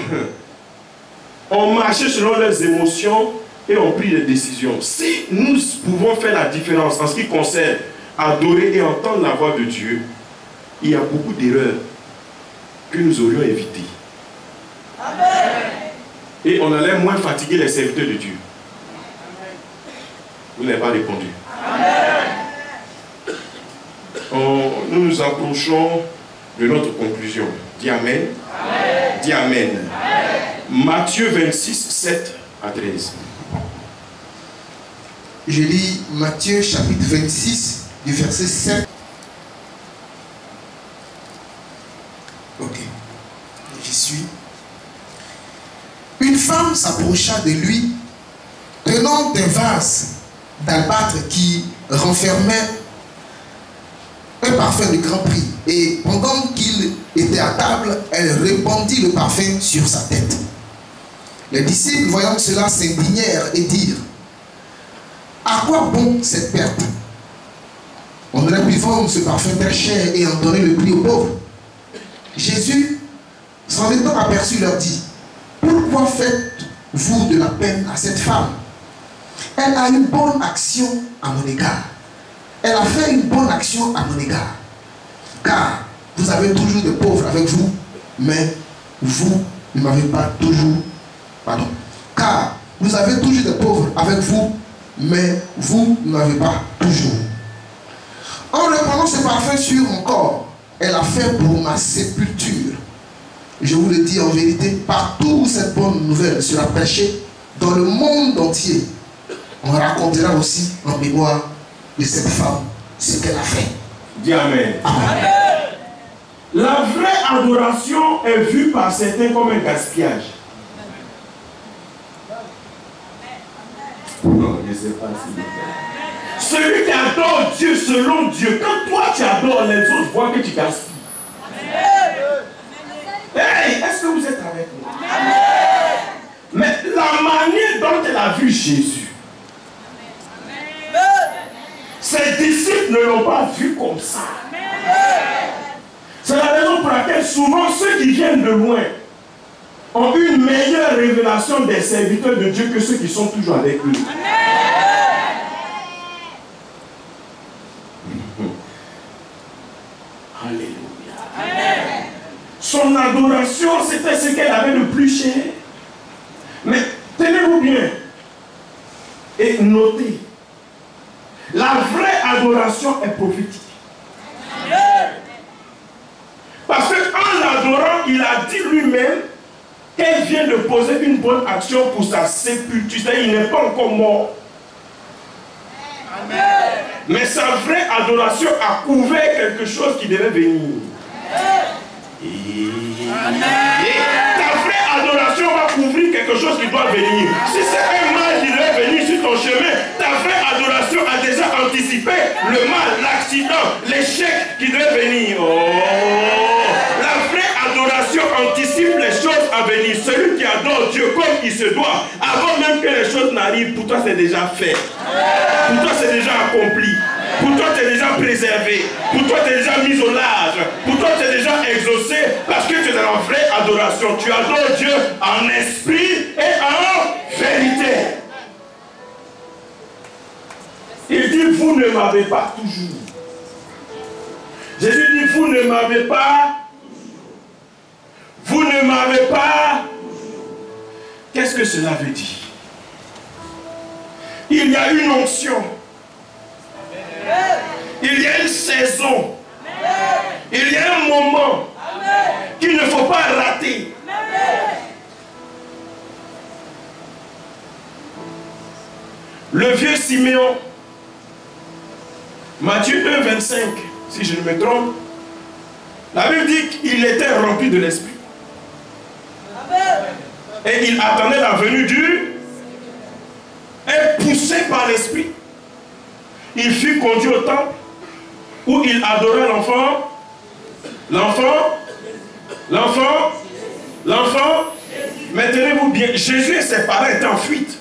ont marché selon leurs émotions et ont pris des décisions. Si nous pouvons faire la différence en ce qui concerne adorer et entendre la voix de Dieu, il y a beaucoup d'erreurs que nous aurions évitées. Et on allait moins fatiguer les serviteurs de Dieu. Vous n'avez pas répondu. Nous nous approchons de notre conclusion. Dis Amen. Dis Amen. Matthieu 26, 7 à 13. Je lis Matthieu chapitre 26 du verset 7. Ok, j'y suis. Une femme s'approcha de lui, tenant un vase d'albâtre qui renfermait un parfum de grand prix. Et pendant qu'il était à table, elle répandit le parfum sur sa tête. Les disciples, voyant cela, s'indignèrent et dirent: à quoi bon cette perte? On aurait pu vendre ce parfum très cher et en donner le prix aux pauvres. Jésus, s'en étant aperçu, leur dit: pourquoi faites-vous de la peine à cette femme? Elle a une bonne action à mon égard. elle a fait une bonne action à mon égard. Car vous avez toujours des pauvres avec vous, mais vous ne m'avez pas toujours... Pardon. Car vous avez toujours des pauvres avec vous, mais vous ne m'avez pas toujours. En répandant ce parfum sur mon corps, elle a fait pour ma sépulture. Je vous le dis en vérité, partout où cette bonne nouvelle sera prêchée, dans le monde entier, on racontera aussi en mémoire de cette femme ce qu'elle a fait. Dis Amen. Amen. La vraie adoration est vue par certains comme un gaspillage. Non, je ne sais pas si... Celui qui adore Dieu selon Dieu, quand toi tu adores, les autres voient que tu gaspilles. Hey, est-ce que vous êtes avec moi? Mais la manière dont elle a vu Jésus, ses disciples ne l'ont pas vu comme ça. C'est la raison pour laquelle souvent ceux qui viennent de loin ont une meilleure révélation des serviteurs de Dieu que ceux qui sont toujours avec lui. Alléluia. Son adoration, c'était ce qu'elle avait de plus cher. Mais tenez-vous bien et notez, la vraie adoration est prophétique. Parce qu'en l'adorant, il a dit lui-même qu'elle vient de poser une bonne action pour sa sépulture. C'est-à-dire qu'il n'est pas encore mort. Amen. Mais sa vraie adoration a couvert quelque chose qui devait venir. Amen. Et ta vraie adoration va couvrir quelque chose qui doit venir. Si c'est un mal qui devait venir sur ton chemin, ta vraie adoration a déjà anticipé le mal, l'accident, l'échec qui devait venir. La vraie adoration anticipe les choses à venir. Celui qui adore Dieu comme il se doit, avant même que les choses n'arrivent, pour toi c'est déjà fait. Pour toi c'est déjà accompli. Pour toi tu es déjà préservé. Pour toi tu es déjà mis au large. Pour toi tu es déjà exaucé parce que tu es dans la vraie adoration. Tu adores Dieu en esprit et en vérité. Il dit, vous ne m'avez pas toujours. Jésus dit, vous ne m'avez pas. Vous ne m'avez pas. Qu'est-ce que cela veut dire? Il y a une onction. Il y a une saison. Il y a un moment qu'il ne faut pas rater. Le vieux Siméon, Matthieu 2, 25, si je ne me trompe, la Bible dit qu'il était rempli de l'Esprit. Et il attendait la venue du... Et poussé par l'Esprit, il fut conduit au temple où il adorait l'enfant. L'enfant. Mais tenez-vous bien, Jésus et ses parents étaient en fuite.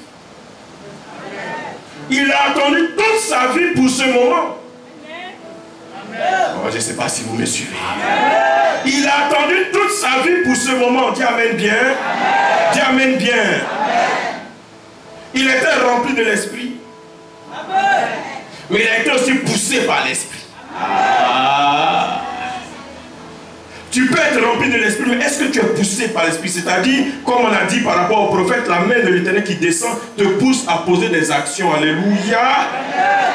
Il a attendu toute sa vie pour ce moment. Oh, je ne sais pas si vous me suivez. Il a attendu toute sa vie pour ce moment. Dis Amen bien. Dis Amen bien. Il était rempli de l'Esprit. Mais il a été aussi poussé par l'Esprit. Tu peux être rempli de l'Esprit, mais est-ce que tu es poussé par l'Esprit? C'est-à-dire, comme on a dit par rapport au prophète, la main de l'Éternel qui descend te pousse à poser des actions. Alléluia.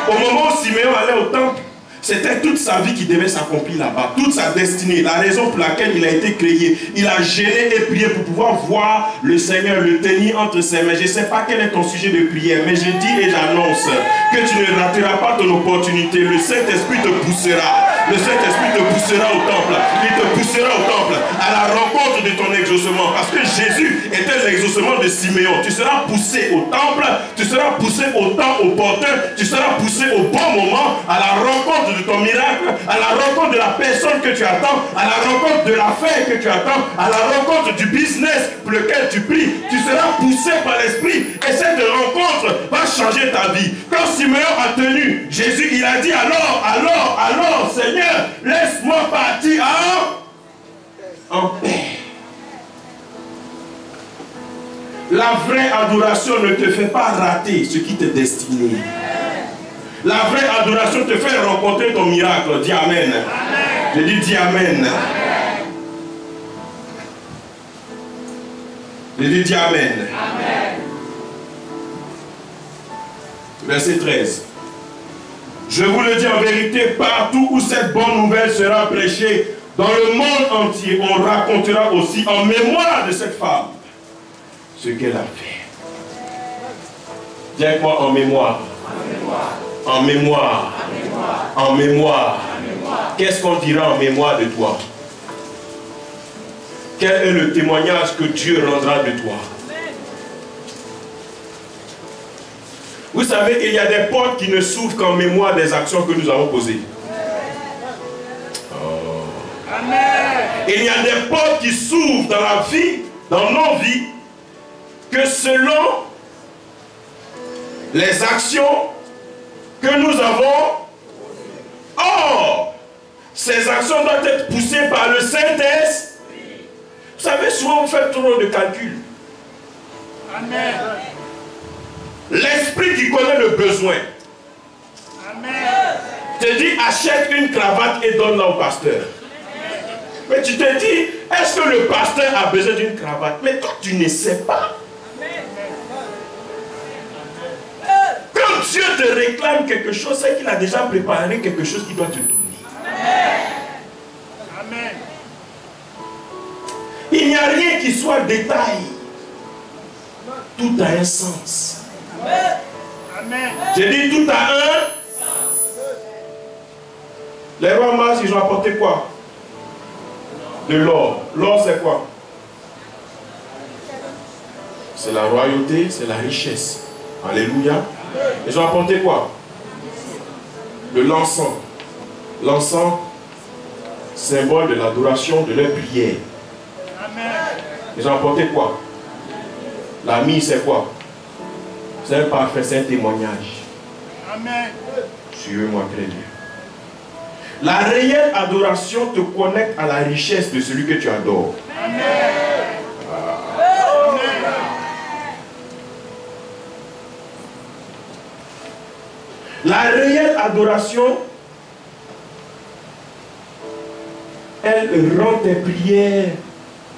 Au moment où Siméon allait au temple, c'était toute sa vie qui devait s'accomplir là-bas, toute sa destinée, la raison pour laquelle il a été créé. Il a gêné et prié pour pouvoir voir le Seigneur, le tenir entre ses mains. Je ne sais pas quel est ton sujet de prière, mais je dis et j'annonce que tu ne rateras pas ton opportunité. Le Saint-Esprit te poussera. Le Saint-Esprit te poussera au temple. Il te poussera au temple à la rencontre de ton exaucement. Parce que Jésus était l'exaucement de Siméon. Tu seras poussé au temple, tu seras poussé au temps opportun, tu seras poussé au bon moment à la rencontre de ton miracle, à la rencontre de la personne que tu attends, à la rencontre de l'affaire que tu attends, à la rencontre du business pour lequel tu pries. Tu seras poussé par l'Esprit et cette rencontre va changer ta vie. Quand Siméon a tenu Jésus, il a dit alors, Seigneur, laisse-moi partir en paix. La vraie adoration ne te fait pas rater ce qui t'est destiné. La vraie adoration te fait rencontrer ton miracle. Dis Amen. Je dis Amen. Je dis Amen. Verset 13. Je vous le dis en vérité, partout où cette bonne nouvelle sera prêchée, dans le monde entier, on racontera aussi en mémoire de cette femme ce qu'elle a fait. Dis avec moi, en mémoire. En mémoire. En mémoire. Qu'est-ce qu'on dira en mémoire de toi? Quel est le témoignage que Dieu rendra de toi? Vous savez qu'il y a des portes qui ne s'ouvrent qu'en mémoire des actions que nous avons posées. Il y a des portes qui s'ouvrent dans la vie, dans nos vies, que selon les actions que nous avons. Or, ces actions doivent être poussées par le Saint-Esprit. Vous savez, souvent vous faites trop de calculs. Amen. L'esprit qui connaît le besoin te dit achète une cravate et donne-la au pasteur. Mais tu te dis, est-ce que le pasteur a besoin d'une cravate? Mais toi tu ne sais pas. Quand Dieu te réclame quelque chose, c'est qu'il a déjà préparé quelque chose qu'il doit te donner. Amen. Il n'y a rien qui soit détail. Tout a un sens. Amen. J'ai dit tout a un sens. Les rois mages, ils ont apporté quoi? De l'or. L'or, c'est quoi? C'est la royauté, c'est la richesse. Alléluia. Ils ont apporté quoi? De l'encens. L'encens, symbole de l'adoration, de leur prière. Amen. Ils ont apporté quoi? La myrrhe, c'est quoi? C'est un parfait, c'est un témoignage. Amen. Suivez-moi très bien. La réelle adoration te connecte à la richesse de celui que tu adores. Amen. La réelle adoration, elle rend tes prières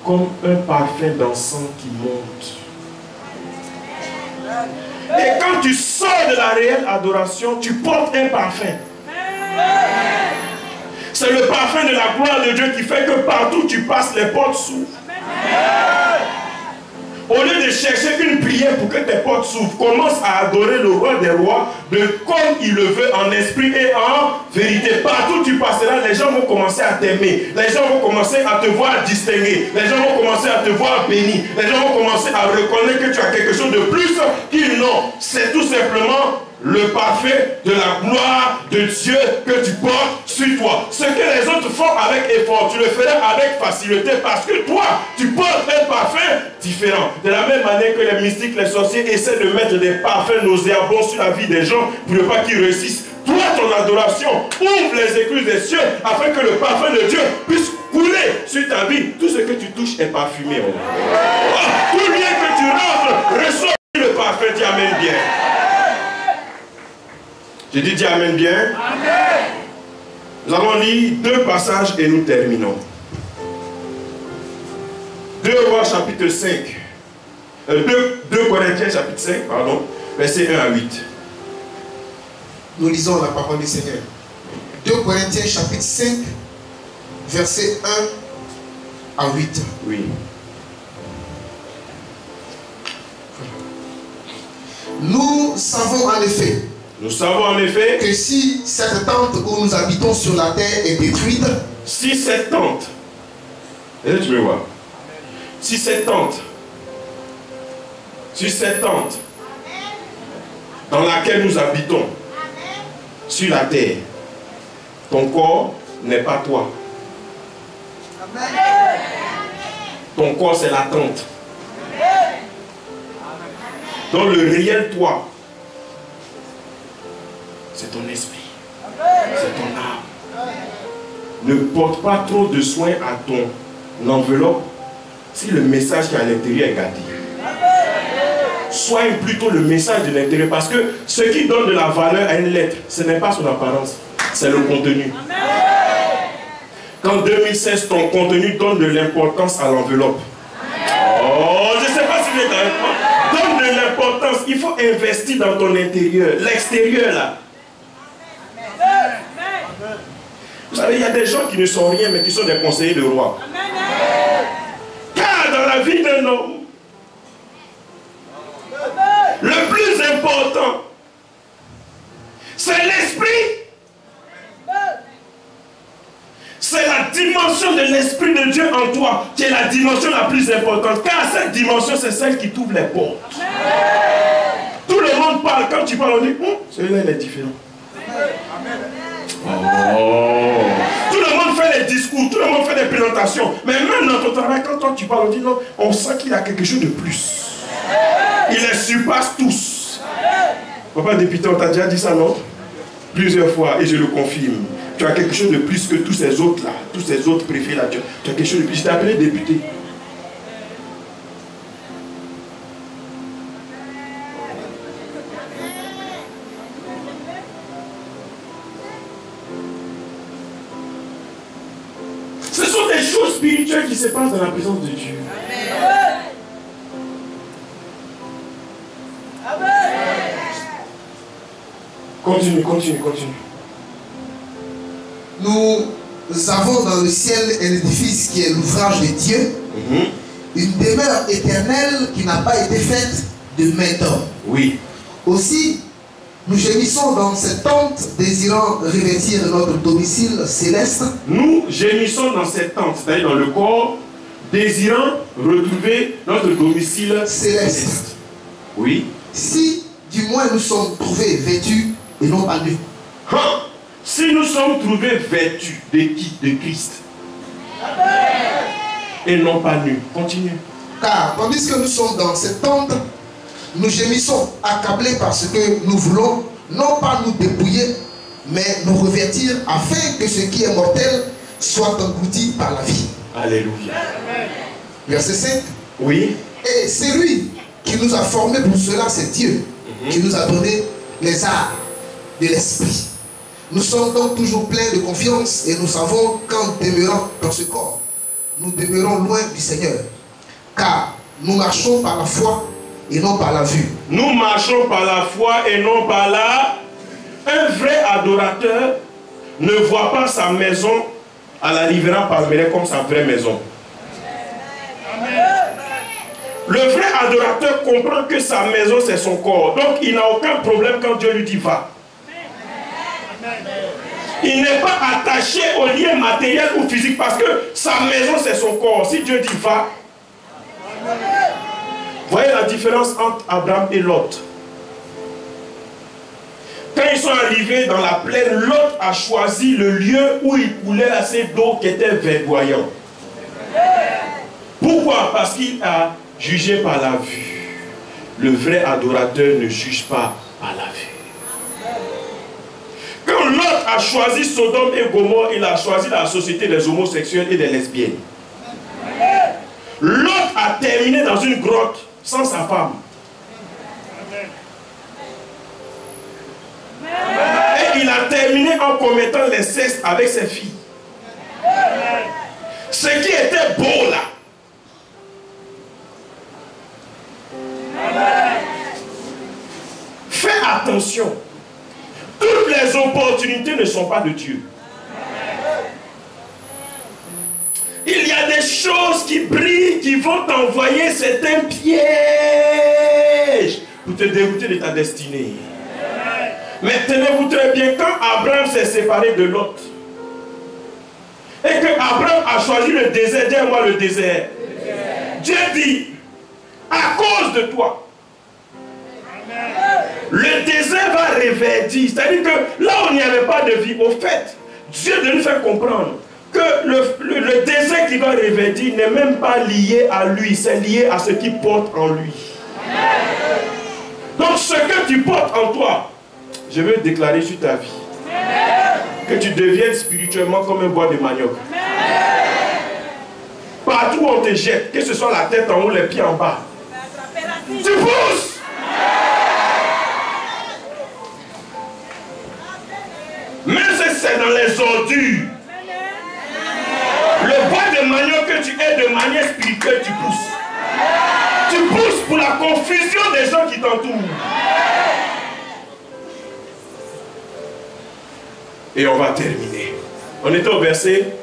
comme un parfum d'encens qui monte. Et quand tu sors de la réelle adoration, tu portes un parfum. C'est le parfum de la gloire de Dieu qui fait que partout où tu passes, les portes s'ouvrent. Au lieu de chercher une prière pour que tes portes s'ouvrent, commence à adorer le roi des rois comme il le veut, en esprit et en vérité. Partout où tu passeras, les gens vont commencer à t'aimer. Les gens vont commencer à te voir distingué. Les gens vont commencer à te voir béni. Les gens vont commencer à reconnaître que tu as quelque chose de plus qu'ils n'ont. C'est tout simplement le parfait de la gloire de Dieu que tu portes sur toi. Ce que les autres font avec effort, tu le feras avec facilité parce que toi, tu portes un parfum différent. De la même manière que les mystiques, les sorciers essaient de mettre des parfums nauséabonds sur la vie des gens pour ne pas qu'ils réussissent. Toi, ton adoration, ouvre les écluses des cieux afin que le parfum de Dieu puisse couler sur ta vie. Tout ce que tu touches est parfumé. Tout bien que tu rentres, reçois le parfum, tu amènes bien. J'ai dit Amen bien. Amen. Nous allons lire deux passages et nous terminons. 2 Rois chapitre 5. 2 Corinthiens chapitre 5, pardon, versets 1 à 8. Nous lisons la parole du Seigneur. 2 Corinthiens chapitre 5, versets 1 à 8. Oui. Nous savons en effet que si cette tente où nous habitons sur la terre est détruite, si cette tente, et tu veux voir, si cette tente dans laquelle nous habitons sur la terre, ton corps n'est pas toi. Ton corps c'est la tente. Donc le réel toi, c'est ton esprit, c'est ton âme. Ne porte pas trop de soin à ton enveloppe si le message qui est à l'intérieur est gâté. soigne plutôt le message de l'intérieur. Parce que ce qui donne de la valeur à une lettre, ce n'est pas son apparence, c'est le contenu. Qu'en 2016, ton contenu donne de l'importance à l'enveloppe. Oh, je ne sais pas si vous êtes avec moi. Donne de l'importance. Il faut investir dans ton intérieur. L'extérieur, là. Vous savez, il y a des gens qui ne sont rien, mais qui sont des conseillers de roi. Car dans la vie d'un homme, le plus important, c'est l'esprit. C'est la dimension de l'Esprit de Dieu en toi qui est la dimension la plus importante. Car cette dimension, c'est celle qui t'ouvre les portes. Tout le monde parle. Quand tu parles, on dit, celui-là, il est différent. Oh. Tout le monde fait des discours, tout le monde fait des présentations. Mais même dans ton travail, quand toi tu parles, on dit non, on sent qu'il y a quelque chose de plus. Il les surpasse tous. Papa député, on t'a déjà dit ça, non? Plusieurs fois, et je le confirme. Tu as quelque chose de plus que tous ces autres là, tous ces autres préfets là. Tu as quelque chose de plus. Je t'ai appelé député. Ce sont des choses spirituelles qui se passent dans la présence de Dieu. Continue, continue, continue. Nous avons dans le ciel un édifice qui est l'ouvrage de Dieu, une demeure éternelle qui n'a pas été faite de main d'homme. Oui. Aussi, nous gémissons dans cette tente, désirant revêtir notre domicile céleste. Nous gémissons dans cette tente, c'est-à-dire dans le corps, désirant retrouver notre domicile céleste. Oui. Si, du moins, nous sommes trouvés vêtus et non pas nus. Si nous sommes trouvés vêtus de qui? De Christ. Et non pas nus. Continue. Car tandis que nous sommes dans cette tente, nous gémissons accablés parce que nous voulons non pas nous dépouiller, mais nous revêtir afin que ce qui est mortel soit englouti par la vie. Alléluia. Verset 5. Oui. Et c'est lui qui nous a formés pour cela, c'est Dieu qui nous a donné les arts de l'esprit. Nous sommes donc toujours pleins de confiance et nous savons qu'en demeurant dans ce corps, nous demeurons loin du Seigneur. Car nous marchons par la foi et non par la vue. Nous marchons par la foi et non par la... Un vrai adorateur ne voit pas sa maison à la Riviera Palmeraie comme sa vraie maison. Le vrai adorateur comprend que sa maison c'est son corps. Donc il n'a aucun problème quand Dieu lui dit va. Il n'est pas attaché au lien matériel ou physique parce que sa maison c'est son corps. Si Dieu dit va, voyez la différence entre Abraham et Lot. Quand ils sont arrivés dans la plaine, Lot a choisi le lieu où il coulait assez d'eau qui était verdoyant. Pourquoi? Parce qu'il a jugé par la vue. Le vrai adorateur ne juge pas par la vue. Quand Lot a choisi Sodome et Gomorrhe, il a choisi la société des homosexuels et des lesbiennes. Lot a terminé dans une grotte sans sa femme. Et il a terminé en commettant l'inceste avec ses filles. Ce qui était beau là. Fais attention. Toutes les opportunités ne sont pas de Dieu. Il y a des choses qui brillent, qui vont t'envoyer certains pièges pour te dérouter de ta destinée. Mais tenez-vous très bien, quand Abraham s'est séparé de Lot, et que Abraham a choisi le désert, dis-moi le désert. Dieu dit, à cause de toi, le désert va reverdir. C'est-à-dire que là où il n'y avait pas de vie, au fait, Dieu de nous faire comprendre que le désert qui va reverdir n'est même pas lié à lui, c'est lié à ce qu'il porte en lui. Donc ce que tu portes en toi, je veux déclarer sur ta vie que tu deviennes spirituellement comme un bois de manioc. Partout où on te jette, que ce soit la tête en haut, les pieds en bas, tu pousses. des ordures. Le bois de manioc que tu es de manière spirituelle, tu pousses. Tu pousses pour la confusion des gens qui t'entourent. Et on va terminer. On était au verset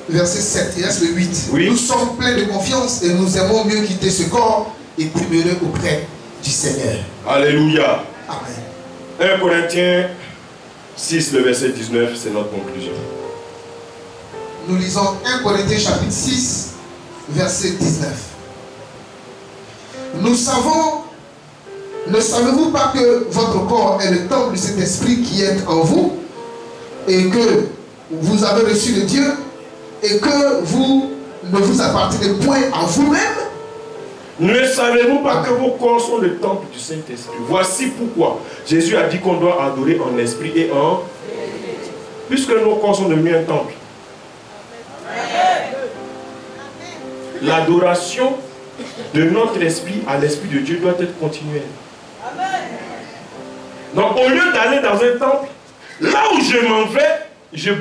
7, il reste le 8. Oui. Nous sommes pleins de confiance et nous aimons mieux quitter ce corps et demeurer auprès du Seigneur. Alléluia. Amen. 1 Corinthiens 6, le verset 19, c'est notre conclusion. Nous lisons 1 Corinthiens chapitre 6, verset 19. Nous savons, ne savez-vous pas que votre corps est le temple de cet esprit qui est en vous et que vous avez reçu de Dieu et que vous ne vous appartenez point à vous-même? Ne savez-vous pas que vos corps sont le temple du Saint-Esprit? Voici pourquoi Jésus a dit qu'on doit adorer en esprit et en... Puisque nos corps sont devenus un temple. L'adoration de notre esprit à l'esprit de Dieu doit être continuelle. Donc au lieu d'aller dans un temple, là où je m'en vais, je me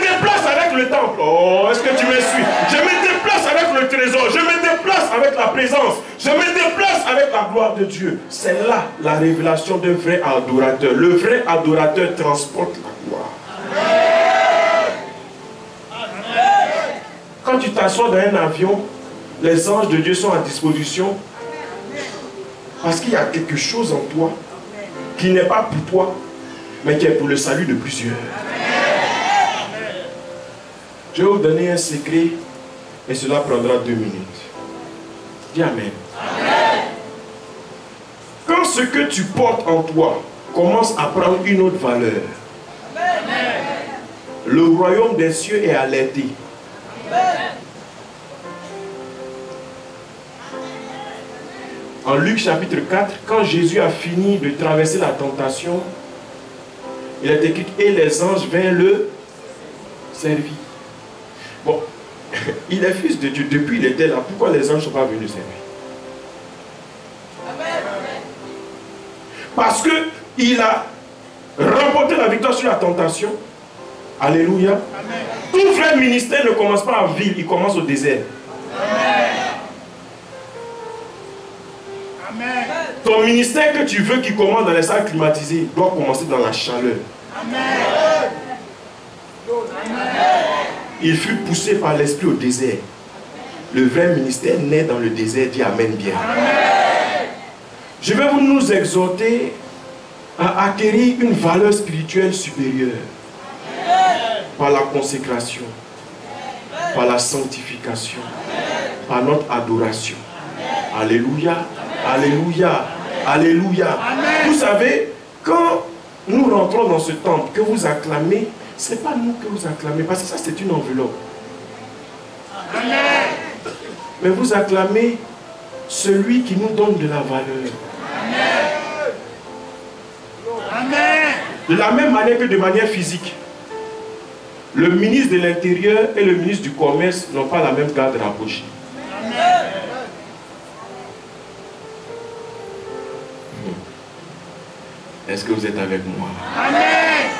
déplace avec le temple. Oh, est-ce que tu me suis? Je me déplace avec le trésor. Je me déplace avec la présence. Je me déplace avec la gloire de Dieu. C'est là la révélation d'un vrai adorateur. Le vrai adorateur transporte la gloire. Quand tu t'assois dans un avion, les anges de Dieu sont à disposition parce qu'il y a quelque chose en toi qui n'est pas pour toi, mais qui est pour le salut de plusieurs. Je vais vous donner un secret et cela prendra 2 minutes. Dis Amen. Quand ce que tu portes en toi commence à prendre une autre valeur, le royaume des cieux est alerté. En Luc chapitre 4, quand Jésus a fini de traverser la tentation, il est écrit et les anges vinrent le servir. Bon, il est fils de Dieu, depuis il était là, pourquoi les anges ne sont pas venus servir? Parce qu'il a remporté la victoire sur la tentation. Alléluia. Amen. Tout vrai ministère ne commence pas en ville, il commence au désert. Amen. Ton ministère que tu veux qu'il commence dans les salles climatisées doit commencer dans la chaleur. Amen. Il fut poussé par l'esprit au désert. Le vrai ministère naît dans le désert, dit Amen bien. Amen. Je vais nous exhorter à acquérir une valeur spirituelle supérieure. Par la consécration, par la sanctification, par notre adoration. Alléluia, alléluia, alléluia. Vous savez, quand nous rentrons dans ce temple, que vous acclamez, ce n'est pas nous que vous acclamez, parce que ça c'est une enveloppe. Mais vous acclamez celui qui nous donne de la valeur. De la même manière que de manière physique. Le ministre de l'Intérieur et le ministre du Commerce n'ont pas la même garde rapprochée. Est-ce que vous êtes avec moi? Amen.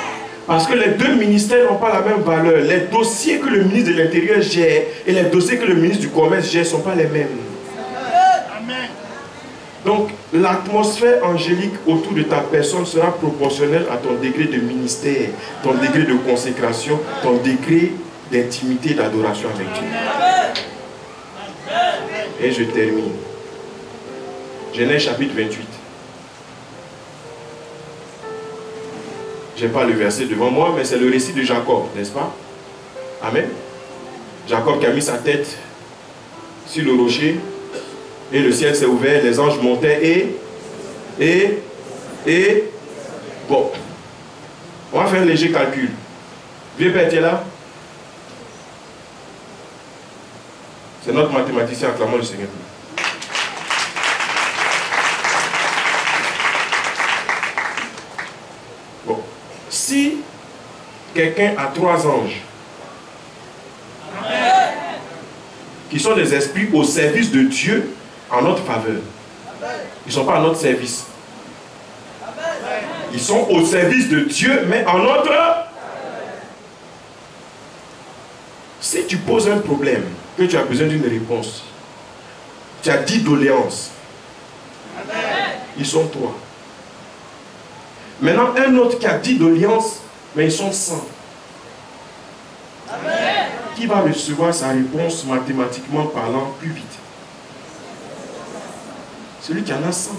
Parce que les deux ministères n'ont pas la même valeur. Les dossiers que le ministre de l'Intérieur gère et les dossiers que le ministre du Commerce gère ne sont pas les mêmes. Amen. Donc, l'atmosphère angélique autour de ta personne sera proportionnelle à ton degré de ministère, ton degré de consécration, ton degré d'intimité et d'adoration avec Dieu. Et je termine. Genèse chapitre 28. Je n'ai pas le verset devant moi, mais c'est le récit de Jacob, n'est-ce pas? Amen. Jacob qui a mis sa tête sur le rocher. Et le ciel s'est ouvert, les anges montaient bon, on va faire un léger calcul. Vieux père, tu es là? C'est notre mathématicien, acclamons le Seigneur. Bon, si quelqu'un a 3 anges qui sont des esprits au service de Dieu, en notre faveur. Ils ne sont pas à notre service. Ils sont au service de Dieu, mais en notre... Si tu poses un problème, que tu as besoin d'une réponse, tu as 10 doléances. Ils sont 3. Maintenant, un autre qui a 10 doléances, mais ils sont 100. Qui va recevoir sa réponse mathématiquement parlant plus vite? Celui qui en a 100.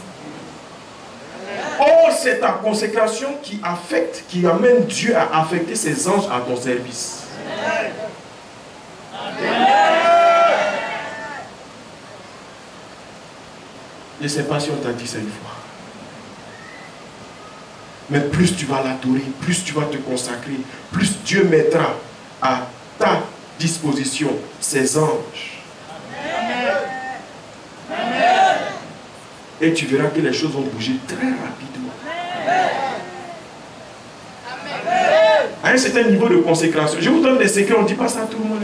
Or, c'est ta consécration qui affecte, qui amène Dieu à affecter ses anges à ton service. Je ne sais pas si on t'a dit ça une fois. Mais plus tu vas l'adorer, plus tu vas te consacrer, plus Dieu mettra à ta disposition ses anges. Et tu verras que les choses vont bouger très rapidement. À un certain niveau de consécration, je vous donne des secrets, on ne dit pas ça à tout le monde.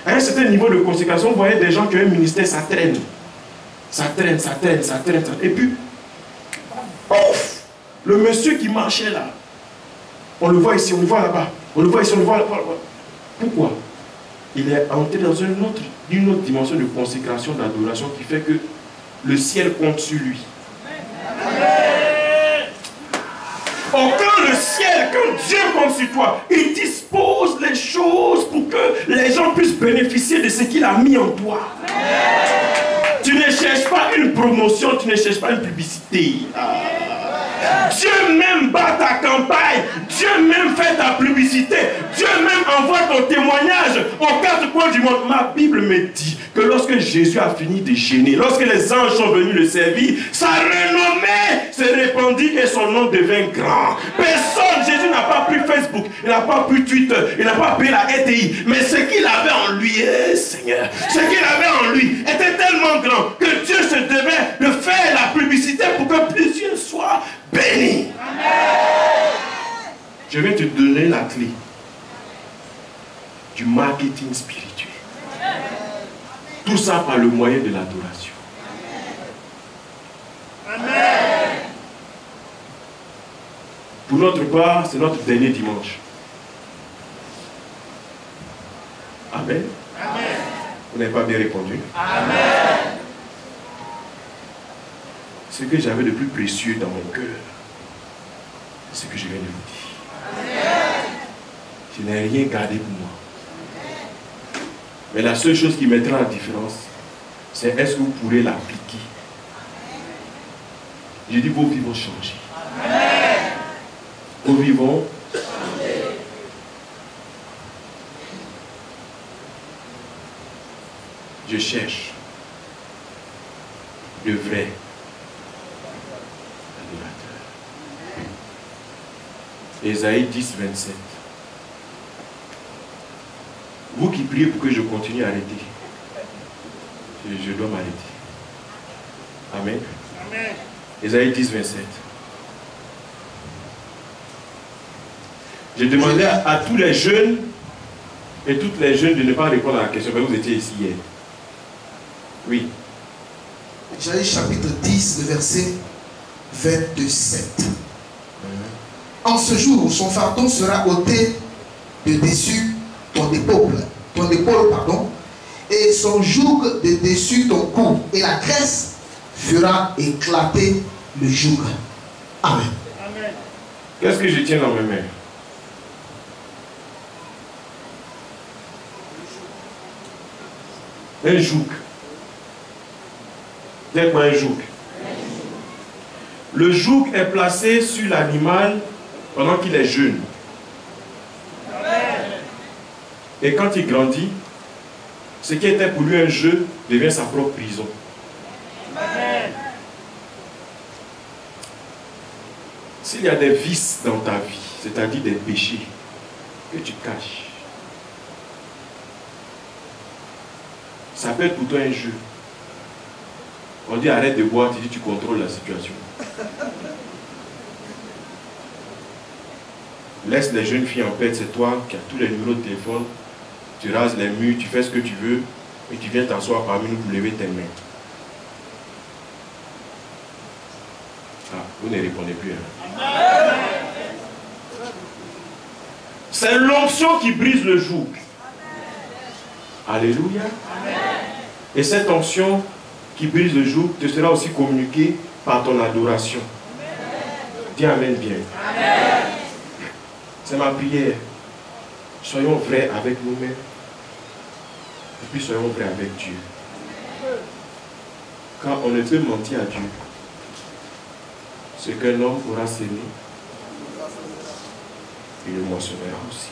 À un certain niveau de consécration, vous voyez des gens qui ont un ministère, ça traîne. Ça traîne, ça traîne, ça traîne, ça traîne. Et puis, ouf, le monsieur qui marchait là, on le voit ici, on le voit là-bas, on le voit ici, on le voit là-bas. Pourquoi? Il est entré dans une autre dimension de consécration, d'adoration qui fait que le ciel compte sur lui. Or, quand le ciel, quand Dieu compte sur toi, il dispose les choses pour que les gens puissent bénéficier de ce qu'il a mis en toi. Tu ne cherches pas une promotion, tu ne cherches pas une publicité. Dieu même bat ta campagne, Dieu même fait ta publicité, Dieu même envoie ton témoignage aux 4 coins du monde. Ma Bible me dit que lorsque Jésus a fini de gêner, lorsque les anges sont venus le servir, sa renommée se répandit et son nom devint grand. Personne, Jésus n'a pas pris Facebook, il n'a pas pris Twitter, il n'a pas pris la RTI, mais ce qu'il avait en lui, Seigneur, ce qu'il avait en lui était tellement grand que Dieu se devait de faire la publicité pour que plusieurs soient bénis. Je vais te donner la clé du marketing spirituel. Tout ça par le moyen de l'adoration. Pour notre part, c'est notre dernier dimanche. Amen. Vous n'avez pas bien répondu. Amen. Ce que j'avais de plus précieux dans mon cœur, c'est ce que je viens de vous dire. Je n'ai rien gardé pour moi. Mais la seule chose qui mettra la différence, c'est est-ce que vous pourrez l'appliquer. Je dis vos vies vont changer. Vos vies vont changer. Je cherche le vrai adorateur. Ésaïe 10, 27. Vous qui priez pour que je continue à arrêter, je dois m'arrêter. Amen. Amen. Ésaïe 10, 27. J'ai demandé à tous les jeunes et toutes les jeunes de ne pas répondre à la question, parce que vous étiez ici hier. Oui. Ésaïe chapitre 10, le verset 27. En ce jour, son fardeau sera ôté de dessus ton épaule, et son joug de dessus ton cou, et la graisse fera éclater le joug. Amen. Amen. Qu'est-ce que je tiens dans mes mains? Un joug. C'est quoi un joug? Le joug est placé sur l'animal pendant qu'il est jeune. Et quand il grandit, ce qui était pour lui un jeu devient sa propre prison. S'il y a des vices dans ta vie, c'est-à-dire des péchés que tu caches, ça peut être pour toi un jeu. On dit arrête de boire, tu dis tu contrôles la situation. Laisse les jeunes filles en paix, c'est toi qui as tous les numéros de téléphone. Tu rases les murs, tu fais ce que tu veux et tu viens t'asseoir parmi nous pour lever tes mains. Ah, vous ne répondez plus. Hein. C'est l'onction qui brise le joug. Alléluia. Et cette onction qui brise le joug te sera aussi communiquée par ton adoration. Dis Amen bien. C'est ma prière. Soyons vrais avec nous-mêmes. Et puis soyons vrais avec Dieu. Quand on ne peut mentir à Dieu, ce qu'un homme aura semé, il le moissonnera aussi.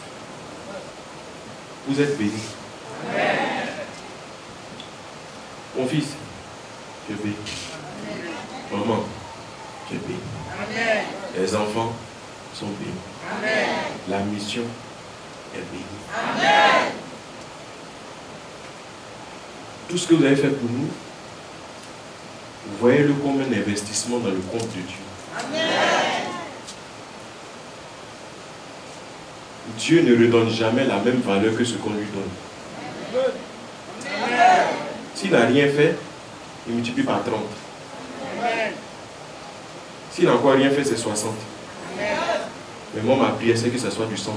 Vous êtes bénis. Mon fils, je bénis. Maman, je bénis. Les enfants sont bénis. La mission est bénie. Tout ce que vous avez fait pour nous, voyez-le comme un investissement dans le compte de Dieu. Dieu ne redonne jamais la même valeur que ce qu'on lui donne. S'il n'a rien fait, il multiplie par 30. S'il n'a encore rien fait, c'est 60. Mais moi, ma prière, c'est que ce soit du 100%.